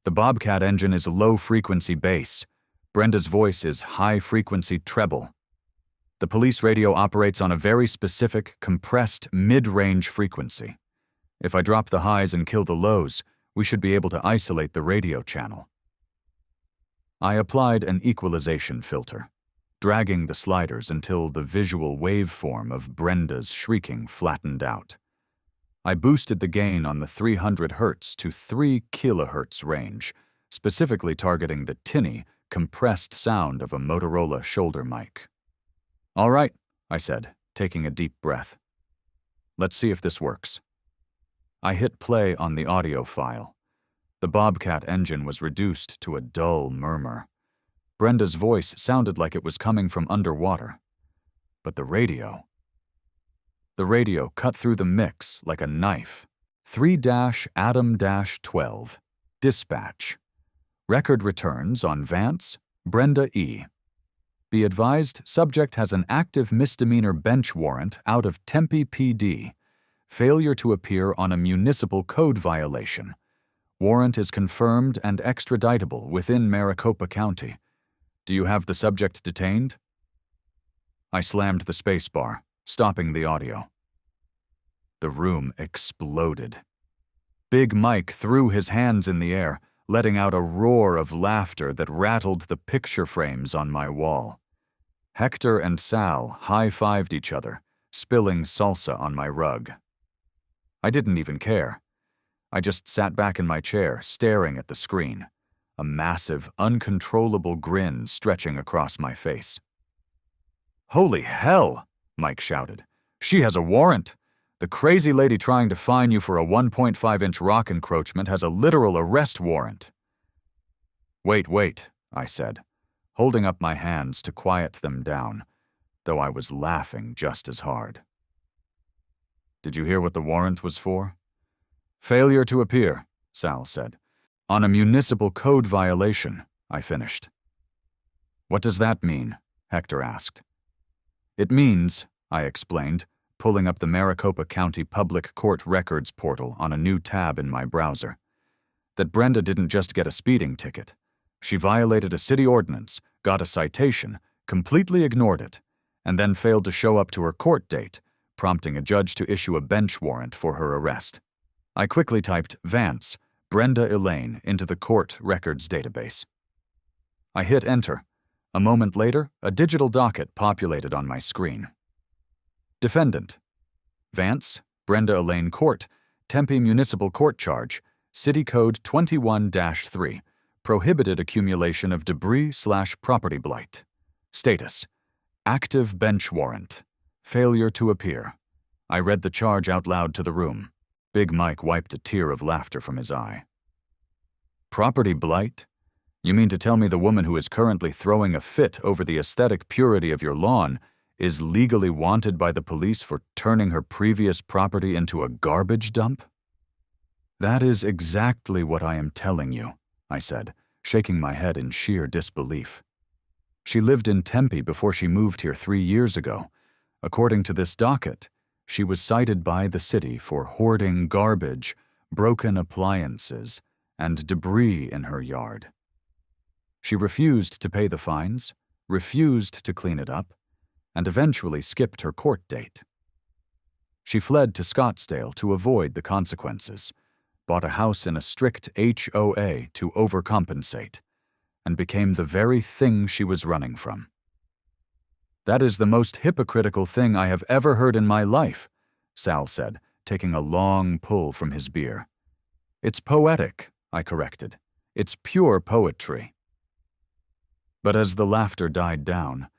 "The Bobcat engine is low-frequency bass. Brenda's voice is high-frequency treble. The police radio operates on a very specific, compressed, mid-range frequency. If I drop the highs and kill the lows, we should be able to isolate the radio channel." I applied an equalization filter, dragging the sliders until the visual waveform of Brenda's shrieking flattened out. I boosted the gain on the 300 Hz to 3 kHz range, specifically targeting the tinny, compressed sound of a Motorola shoulder mic. "All right," I said, taking a deep breath. "Let's see if this works." I hit play on the audio file. The Bobcat engine was reduced to a dull murmur. Brenda's voice sounded like it was coming from underwater. But the radio cut through the mix like a knife. 3-Adam-12. Dispatch. Record returns on Vance, Brenda E. Be advised, subject has an active misdemeanor bench warrant out of Tempe PD. Failure to appear on a municipal code violation. Warrant is confirmed and extraditable within Maricopa County. Do you have the subject detained? I slammed the spacebar, stopping the audio. The room exploded. Big Mike threw his hands in the air, letting out a roar of laughter that rattled the picture frames on my wall. Hector and Sal high-fived each other, spilling salsa on my rug. I didn't even care. I just sat back in my chair, staring at the screen, a massive, uncontrollable grin stretching across my face. "Holy hell!" Mike shouted. "She has a warrant! The crazy lady trying to fine you for a 1.5-inch rock encroachment has a literal arrest warrant." Wait, I said, holding up my hands to quiet them down, though I was laughing just as hard. "Did you hear what the warrant was for?" "Failure to appear," Sal said. "On a municipal code violation," I finished. "What does that mean?" Hector asked. "It means," I explained, pulling up the Maricopa County Public Court Records portal on a new tab in my browser, "that Brenda didn't just get a speeding ticket. She violated a city ordinance, got a citation, completely ignored it, and then failed to show up to her court date, prompting a judge to issue a bench warrant for her arrest." I quickly typed Vance, Brenda Elaine into the court records database. I hit enter. A moment later, a digital docket populated on my screen. Defendant: Vance, Brenda Elaine Court, Tempe Municipal Court Charge, City Code 21-3, prohibited accumulation of debris/property blight. Status: active bench warrant. Failure to appear. I read the charge out loud to the room. Big Mike wiped a tear of laughter from his eye. "Property blight? You mean to tell me the woman who is currently throwing a fit over the aesthetic purity of your lawn is legally wanted by the police for turning her previous property into a garbage dump?" "That is exactly what I am telling you," I said, shaking my head in sheer disbelief. "She lived in Tempe before she moved here 3 years ago. According to this docket, she was cited by the city for hoarding garbage, broken appliances, and debris in her yard. She refused to pay the fines, refused to clean it up, and eventually skipped her court date. She fled to Scottsdale to avoid the consequences, bought a house in a strict HOA to overcompensate, and became the very thing she was running from." "That is the most hypocritical thing I have ever heard in my life," Sal said, taking a long pull from his beer. "It's poetic," I corrected. "It's pure poetry." But as the laughter died down,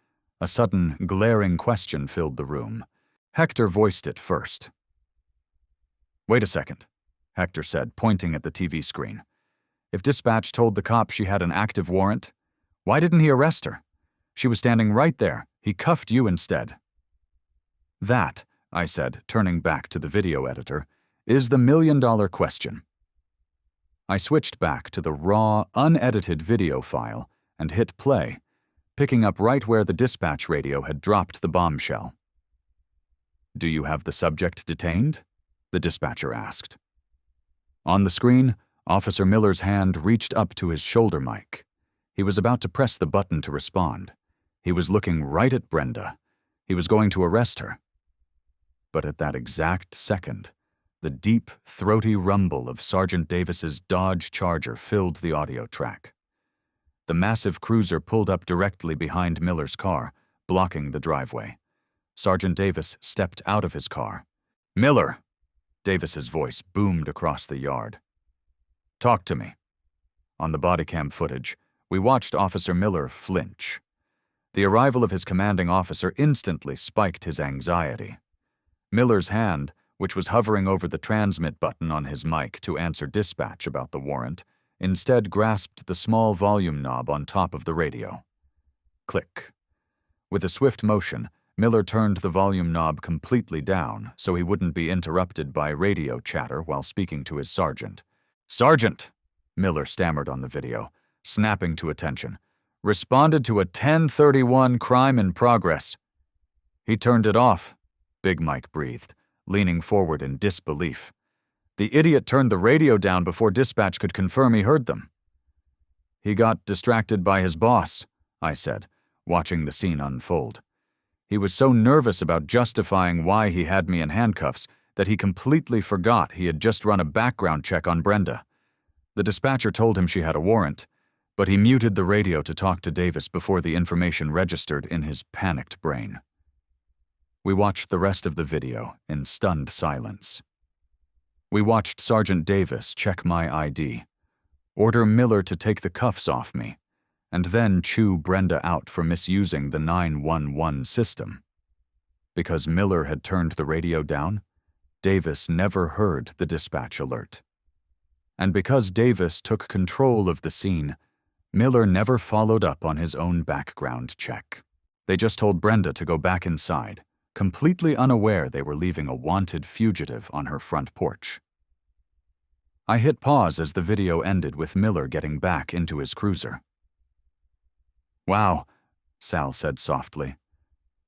a sudden, glaring question filled the room. Hector voiced it first. "Wait a second," Hector said, pointing at the TV screen. "If dispatch told the cop she had an active warrant, why didn't he arrest her? She was standing right there. He cuffed you instead." "That," I said, turning back to the video editor, "is the million-dollar question." I switched back to the raw, unedited video file and hit play, picking up right where the dispatch radio had dropped the bombshell. "Do you have the subject detained?" the dispatcher asked. On the screen, Officer Miller's hand reached up to his shoulder mic. He was about to press the button to respond. He was looking right at Brenda. He was going to arrest her. But at that exact second, the deep, throaty rumble of Sergeant Davis's Dodge Charger filled the audio track. The massive cruiser pulled up directly behind Miller's car, blocking the driveway. Sergeant Davis stepped out of his car. "Miller!" Davis's voice boomed across the yard. "Talk to me." On the Bodycam footage, We watched Officer Miller flinch. The arrival of his commanding officer instantly spiked his anxiety. Miller's hand, which was hovering over the transmit button on his mic to answer dispatch about the warrant, instead grasped the small volume knob on top of the radio. Click. With a swift motion, Miller turned the volume knob completely down so he wouldn't be interrupted by radio chatter while speaking to his sergeant. "Sergeant," Miller stammered on the video, snapping to attention, "responded to a 1031 crime in progress." "He turned it off," Big Mike breathed, leaning forward in disbelief. "The idiot turned the radio down before dispatch could confirm he heard them." "He got distracted by his boss," I said, watching the scene unfold. He was so nervous about justifying why he had me in handcuffs that he completely forgot he had just run a background check on Brenda. The dispatcher told him she had a warrant, but he muted the radio to talk to Davis before the information registered in his panicked brain. We watched the rest of the video in stunned silence. We watched Sergeant Davis check my ID, order Miller to take the cuffs off me, and then chew Brenda out for misusing the 911 system. Because Miller had turned the radio down, Davis never heard the dispatch alert. And because Davis took control of the scene, Miller never followed up on his own background check. They just told Brenda to go back inside, completely unaware they were leaving a wanted fugitive on her front porch. I hit pause as the video ended with Miller getting back into his cruiser. "Wow," Sal said softly.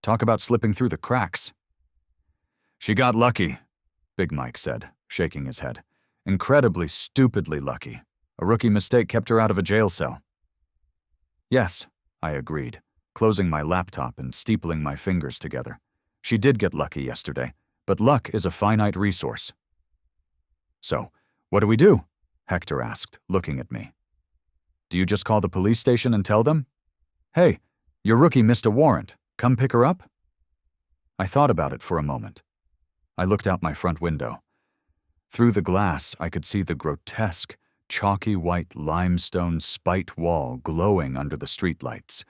"Talk about slipping through the cracks." "She got lucky," Big Mike said, shaking his head. "Incredibly, stupidly lucky. A rookie mistake kept her out of a jail cell." "Yes," I agreed, closing my laptop and steepling my fingers together. "She did get lucky yesterday, but luck is a finite resource." "So, what do we do?" Hector asked, looking at me. "Do you just call the police station and tell them, 'Hey, your rookie missed a warrant. Come pick her up'?" I thought about it for a moment. I looked out my front window. Through the glass, I could see the grotesque, chalky white limestone spite wall glowing under the streetlights,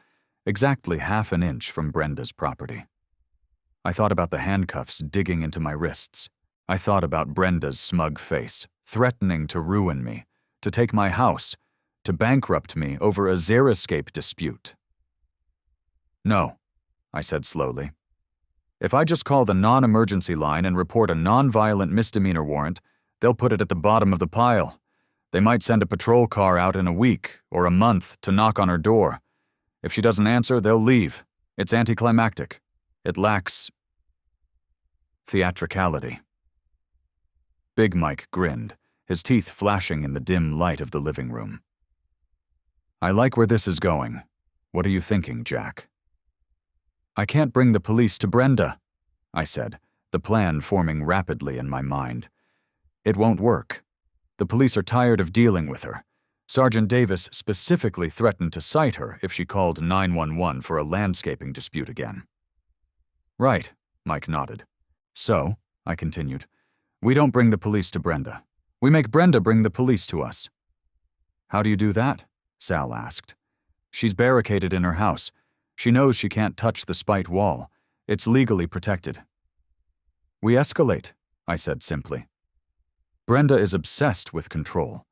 exactly half an inch from Brenda's property. I thought about the handcuffs digging into my wrists. I thought about Brenda's smug face, threatening to ruin me, to take my house, to bankrupt me over a xeriscape dispute. "No," I said slowly. "If I just call the non-emergency line and report a non-violent misdemeanor warrant, they'll put it at the bottom of the pile. They might send a patrol car out in a week or a month to knock on her door. If she doesn't answer, they'll leave. It's anticlimactic. It lacks theatricality." Big Mike grinned, his teeth flashing in the dim light of the living room. "I like where this is going. What are you thinking, Jack?" "I can't bring the police to Brenda," I said, the plan forming rapidly in my mind. "It won't work. The police are tired of dealing with her. Sergeant Davis specifically threatened to cite her if she called 911 for a landscaping dispute again." "Right," Mike nodded. "So," I continued, "we don't bring the police to Brenda. We make Brenda bring the police to us." "How do you do that?" Sal asked. "She's barricaded in her house. She knows she can't touch the spite wall. It's legally protected." "We escalate," I said simply. Brenda is obsessed with control.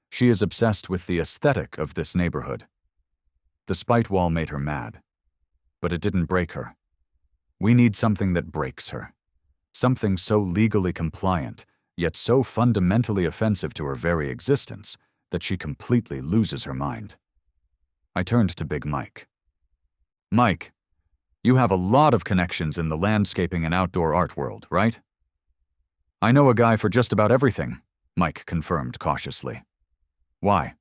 She is obsessed with the aesthetic of this neighborhood. The spite wall made her mad, but it didn't break her. We need something that breaks her. Something so legally compliant, yet so fundamentally offensive to her very existence, that she completely loses her mind. I turned to Big Mike. "Mike, you have a lot of connections in the landscaping and outdoor art world, right?" "I know a guy for just about everything," Mike confirmed cautiously. "Why?"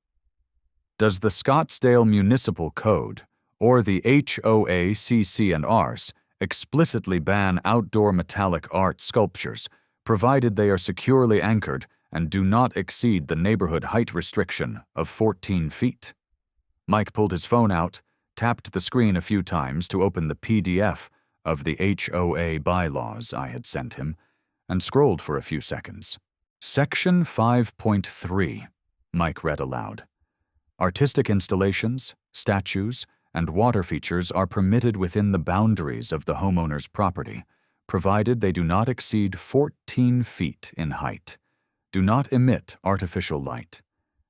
"Does the Scottsdale Municipal Code, or the HOA CC&Rs, explicitly ban outdoor metallic art sculptures, provided they are securely anchored and do not exceed the neighborhood height restriction of 14 feet? Mike pulled his phone out, tapped the screen a few times to open the PDF of the HOA bylaws I had sent him, and scrolled for a few seconds. "Section 5.3, Mike read aloud. Artistic installations, statues, and water features are permitted within the boundaries of the homeowner's property, provided they do not exceed 14 feet in height, do not emit artificial light,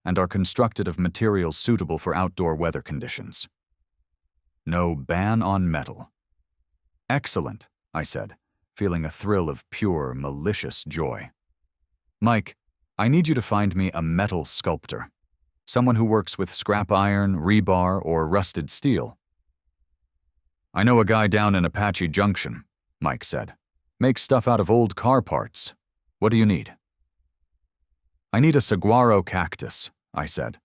and are constructed of materials suitable for outdoor weather conditions. No ban on metal. Excellent, I said, feeling a thrill of pure, malicious joy. Mike, I need you to find me a metal sculptor. Someone who works with scrap iron, rebar, or rusted steel. I know a guy down in Apache Junction, Mike said. Makes stuff out of old car parts. What do you need? I need a saguaro cactus, I said.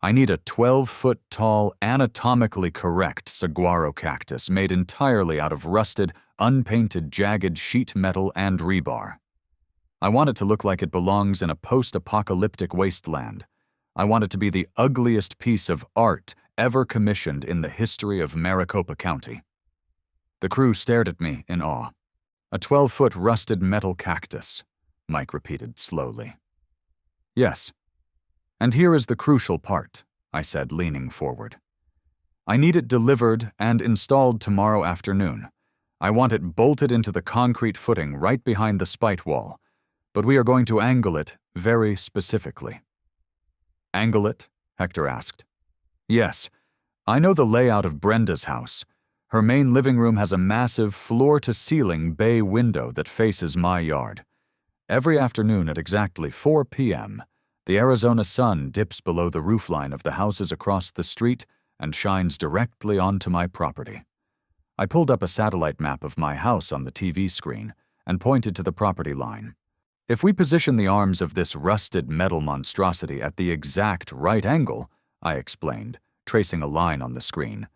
I need a 12-foot-tall, anatomically correct saguaro cactus made entirely out of rusted, unpainted, jagged sheet metal and rebar. I want it to look like it belongs in a post-apocalyptic wasteland. I want it to be the ugliest piece of art ever commissioned in the history of Maricopa County. The crew stared at me in awe. A 12-foot rusted metal cactus, Mike repeated slowly. Yes. And here is the crucial part, I said, leaning forward. I need it delivered and installed tomorrow afternoon. I want it bolted into the concrete footing right behind the spite wall, but we are going to angle it very specifically. Angle it? Hector asked. Yes. I know the layout of Brenda's house. Her main living room has a massive floor-to-ceiling bay window that faces my yard. Every afternoon at exactly 4 p.m., the Arizona sun dips below the roofline of the houses across the street and shines directly onto my property. I pulled up a satellite map of my house on the TV screen and pointed to the property line. If we position the arms of this rusted metal monstrosity at the exact right angle, I explained, tracing a line on the screen,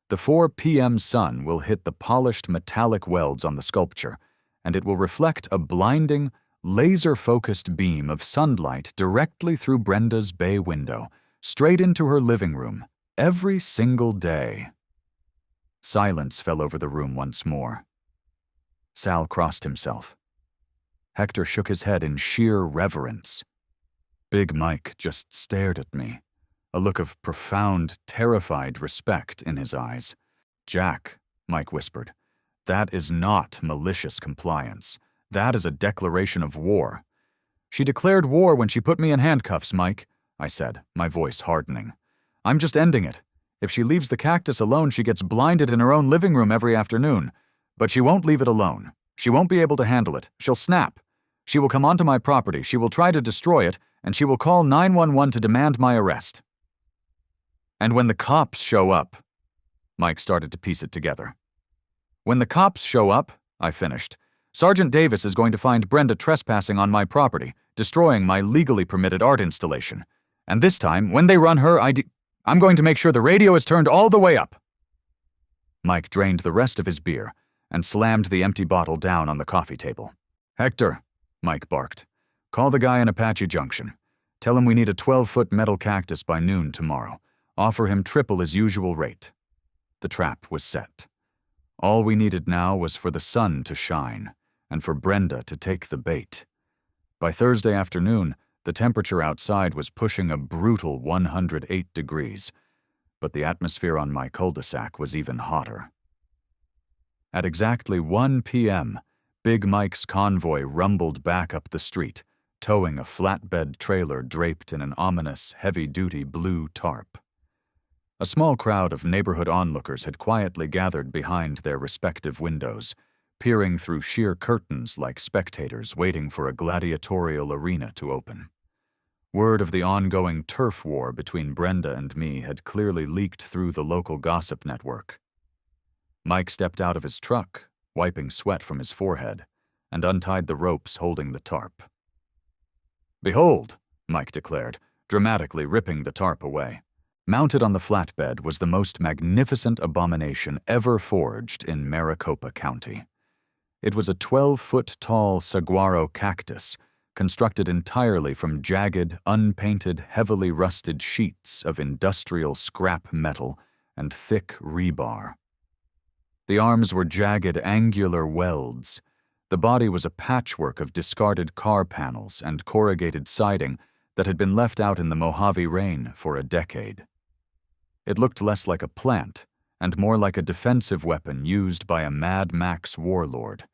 the 4 p.m. sun will hit the polished metallic welds on the sculpture, and it will reflect a blinding, laser-focused beam of sunlight directly through Brenda's bay window, straight into her living room, every single day. Silence fell over the room once more. Sal crossed himself. Hector shook his head in sheer reverence. Big Mike just stared at me, a look of profound, terrified respect in his eyes. Jack, Mike whispered, that is not malicious compliance. That is a declaration of war. She declared war when she put me in handcuffs, Mike, I said, my voice hardening. I'm just ending it. If she leaves the cactus alone, she gets blinded in her own living room every afternoon. But she won't leave it alone. She won't be able to handle it. She'll snap. She will come onto my property, she will try to destroy it, and she will call 911 to demand my arrest. And when the cops show up, Mike started to piece it together. When the cops show up, I finished, Sergeant Davis is going to find Brenda trespassing on my property, destroying my legally permitted art installation. And this time, when they run her, I'm going to make sure the radio is turned all the way up. Mike drained the rest of his beer and slammed the empty bottle down on the coffee table. Hector, Mike barked, call the guy in Apache Junction. Tell him we need a 12-foot metal cactus by noon tomorrow. Offer him triple his usual rate. The trap was set. All we needed now was for the sun to shine, and for Brenda to take the bait. By Thursday afternoon, the temperature outside was pushing a brutal 108 degrees, but the atmosphere on my cul-de-sac was even hotter. At exactly 1 p.m., Big Mike's convoy rumbled back up the street, towing a flatbed trailer draped in an ominous, heavy-duty blue tarp. A small crowd of neighborhood onlookers had quietly gathered behind their respective windows, peering through sheer curtains like spectators waiting for a gladiatorial arena to open. Word of the ongoing turf war between Brenda and me had clearly leaked through the local gossip network. Mike stepped out of his truck, wiping sweat from his forehead, and untied the ropes holding the tarp. Behold, Mike declared, dramatically ripping the tarp away. Mounted on the flatbed was the most magnificent abomination ever forged in Maricopa County. It was a 12-foot-tall saguaro cactus, constructed entirely from jagged, unpainted, heavily rusted sheets of industrial scrap metal and thick rebar. The arms were jagged, angular welds. The body was a patchwork of discarded car panels and corrugated siding that had been left out in the Mojave rain for a decade. It looked less like a plant and more like a defensive weapon used by a Mad Max warlord.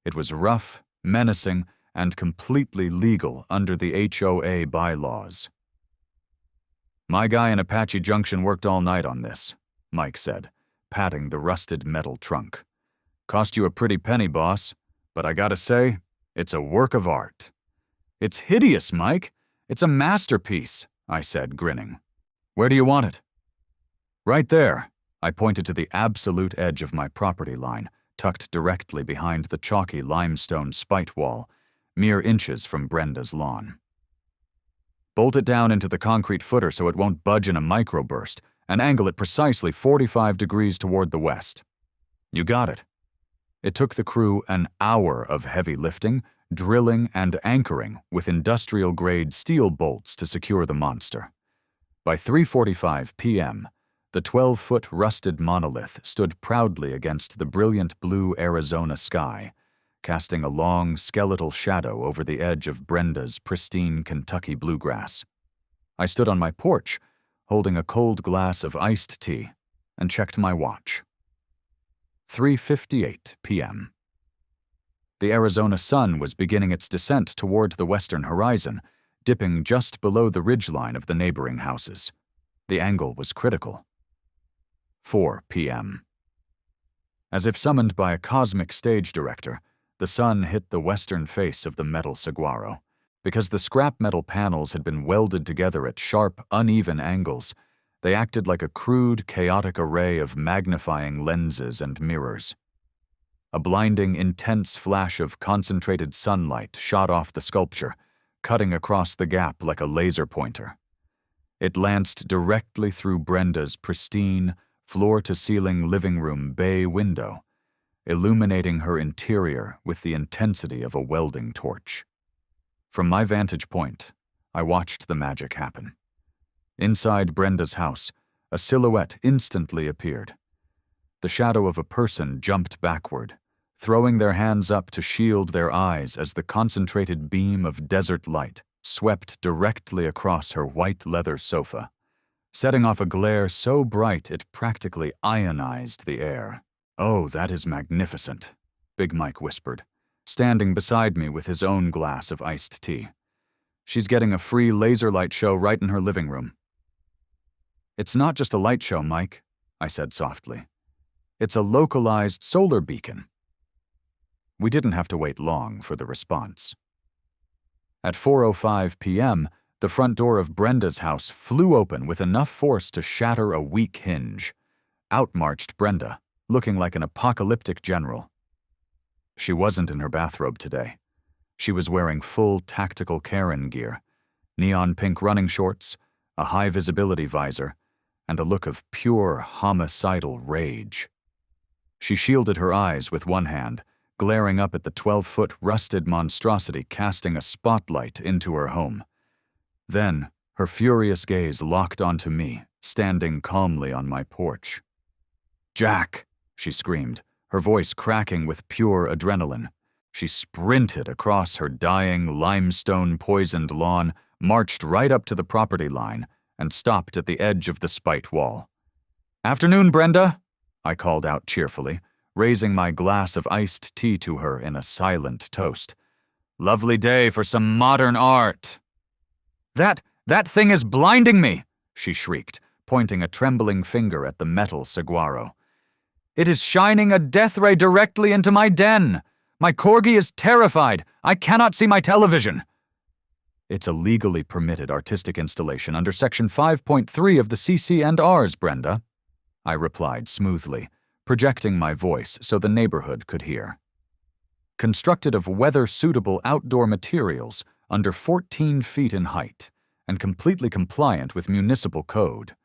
It was rough, menacing, and completely legal under the HOA bylaws. "My guy in Apache Junction worked all night on this," Mike said, patting the rusted metal trunk. "Cost you a pretty penny, boss, but I gotta say, it's a work of art." "It's hideous, Mike. It's a masterpiece," I said, grinning. "Where do you want it?" "Right there." I pointed to the absolute edge of my property line, tucked directly behind the chalky limestone spite wall, mere inches from Brenda's lawn. "Bolt it down into the concrete footer so it won't budge in a microburst, and angle it precisely 45 degrees toward the west." "You got it." It took the crew an hour of heavy lifting, drilling, and anchoring with industrial-grade steel bolts to secure the monster. By 3:45 p.m., the 12-foot rusted monolith stood proudly against the brilliant blue Arizona sky, casting a long, skeletal shadow over the edge of Brenda's pristine Kentucky bluegrass. I stood on my porch, holding a cold glass of iced tea, and checked my watch. 3:58 p.m. The Arizona sun was beginning its descent toward the western horizon, dipping just below the ridgeline of the neighboring houses. The angle was critical. 4 p.m. As if summoned by a cosmic stage director, the sun hit the western face of the metal saguaro. Because the scrap metal panels had been welded together at sharp, uneven angles, they acted like a crude, chaotic array of magnifying lenses and mirrors. A blinding, intense flash of concentrated sunlight shot off the sculpture, cutting across the gap like a laser pointer. It lanced directly through Brenda's pristine, floor-to-ceiling living room bay window, illuminating her interior with the intensity of a welding torch. From my vantage point, I watched the magic happen. Inside Brenda's house, a silhouette instantly appeared. The shadow of a person jumped backward, throwing their hands up to shield their eyes as the concentrated beam of desert light swept directly across her white leather sofa, setting off a glare so bright it practically ionized the air. "Oh, that is magnificent," Big Mike whispered, standing beside me with his own glass of iced tea. "She's getting a free laser light show right in her living room." "It's not just a light show, Mike," I said softly. "It's a localized solar beacon." We didn't have to wait long for the response. At 4:05 p.m., the front door of Brenda's house flew open with enough force to shatter a weak hinge. Out marched Brenda, looking like an apocalyptic general. She wasn't in her bathrobe today. She was wearing full tactical Karen gear, neon pink running shorts, a high-visibility visor, and a look of pure homicidal rage. She shielded her eyes with one hand, glaring up at the 12-foot rusted monstrosity casting a spotlight into her home. Then, her furious gaze locked onto me, standing calmly on my porch. "Jack!" she screamed, her voice cracking with pure adrenaline. She sprinted across her dying, limestone-poisoned lawn, marched right up to the property line, and stopped at the edge of the spite wall. "Afternoon, Brenda," I called out cheerfully, raising my glass of iced tea to her in a silent toast. "Lovely day for some modern art." That thing is blinding me," she shrieked, pointing a trembling finger at the metal saguaro. "It is shining a death ray directly into my den. My corgi is terrified. I cannot see my television." "It's a legally permitted artistic installation under Section 5.3 of the CC&Rs, Brenda," I replied smoothly, projecting my voice so the neighborhood could hear. Constructed of weather-suitable outdoor materials under 14 feet in height and completely compliant with municipal code,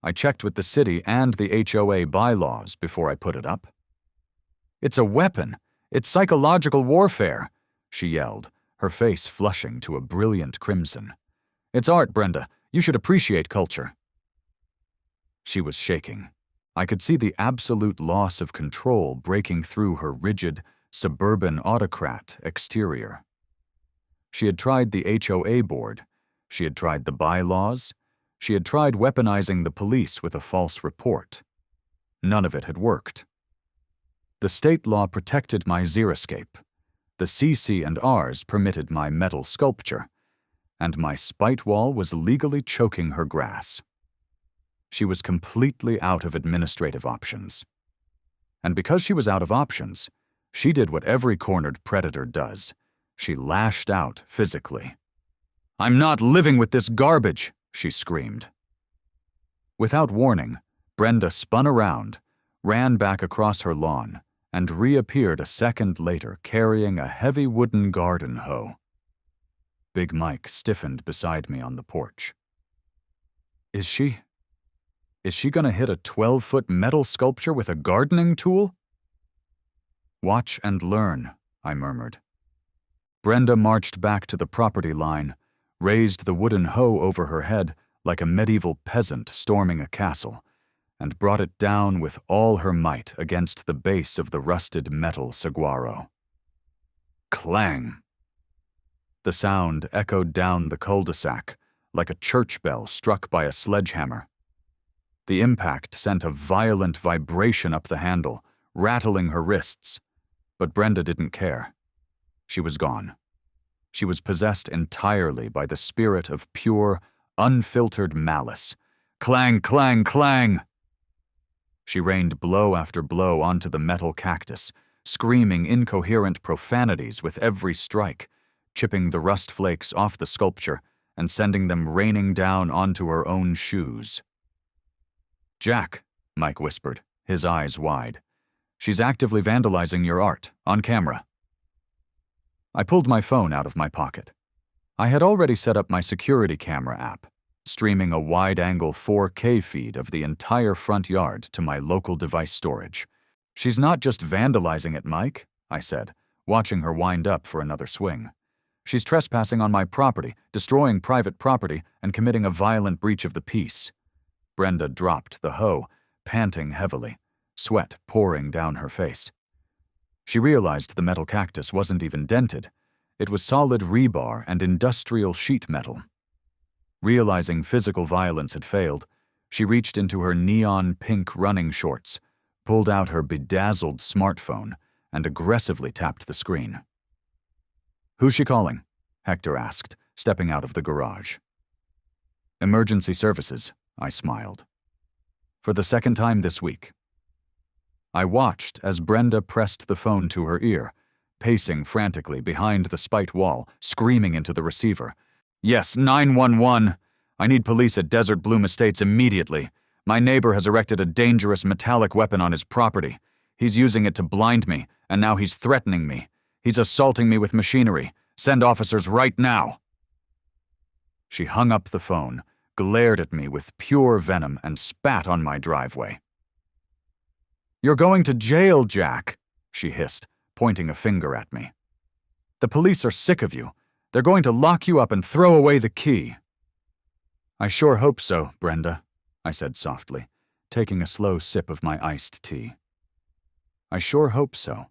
I checked with the city and the HOA bylaws before I put it up. "It's a weapon. It's psychological warfare," she yelled, her face flushing to a brilliant crimson. "It's art, Brenda. You should appreciate culture." She was shaking. I could see the absolute loss of control breaking through her rigid, suburban autocrat exterior. She had tried the HOA board, She had tried the bylaws. She had tried weaponizing the police with a false report. None of it had worked. The state law protected my xeriscape. The CC&Rs permitted my metal sculpture, and my spite wall was legally choking her grass. She was completely out of administrative options. And because she was out of options, she did what every cornered predator does. She lashed out physically. "I'm not living with this garbage," she screamed. Without warning, Brenda spun around, ran back across her lawn, and reappeared a second later carrying a heavy wooden garden hoe. Big Mike stiffened beside me on the porch. Is she gonna hit a 12-foot metal sculpture with a gardening tool?" "Watch and learn," I murmured. Brenda marched back to the property line, raised the wooden hoe over her head like a medieval peasant storming a castle, and brought it down with all her might against the base of the rusted metal saguaro. Clang! The sound echoed down the cul-de-sac like a church bell struck by a sledgehammer. The impact sent a violent vibration up the handle, rattling her wrists, but Brenda didn't care. She was gone. She was possessed entirely by the spirit of pure, unfiltered malice. Clang, clang, clang! She rained blow after blow onto the metal cactus, screaming incoherent profanities with every strike, chipping the rust flakes off the sculpture and sending them raining down onto her own shoes. "Jack," Mike whispered, his eyes wide. "She's actively vandalizing your art, on camera." I pulled my phone out of my pocket. I had already set up my security camera app, streaming a wide-angle 4K feed of the entire front yard to my local device storage. "She's not just vandalizing it, Mike," I said, watching her wind up for another swing. "She's trespassing on my property, destroying private property, and committing a violent breach of the peace." Brenda dropped the hoe, panting heavily, sweat pouring down her face. She realized the metal cactus wasn't even dented. It was solid rebar and industrial sheet metal. Realizing physical violence had failed, she reached into her neon pink running shorts, pulled out her bedazzled smartphone, and aggressively tapped the screen. "Who's she calling?" Hector asked, stepping out of the garage. "Emergency services," I smiled. "For the second time this week." I watched as Brenda pressed the phone to her ear, pacing frantically behind the spite wall, screaming into the receiver. "Yes, 911. I need police at Desert Bloom Estates immediately. My neighbor has erected a dangerous metallic weapon on his property. He's using it to blind me, and now he's threatening me. He's assaulting me with machinery. Send officers right now." She hung up the phone, glared at me with pure venom, and spat on my driveway. "You're going to jail, Jack," she hissed, pointing a finger at me. "The police are sick of you. They're going to lock you up and throw away the key." "I sure hope so, Brenda," I said softly, taking a slow sip of my iced tea. "I sure hope so."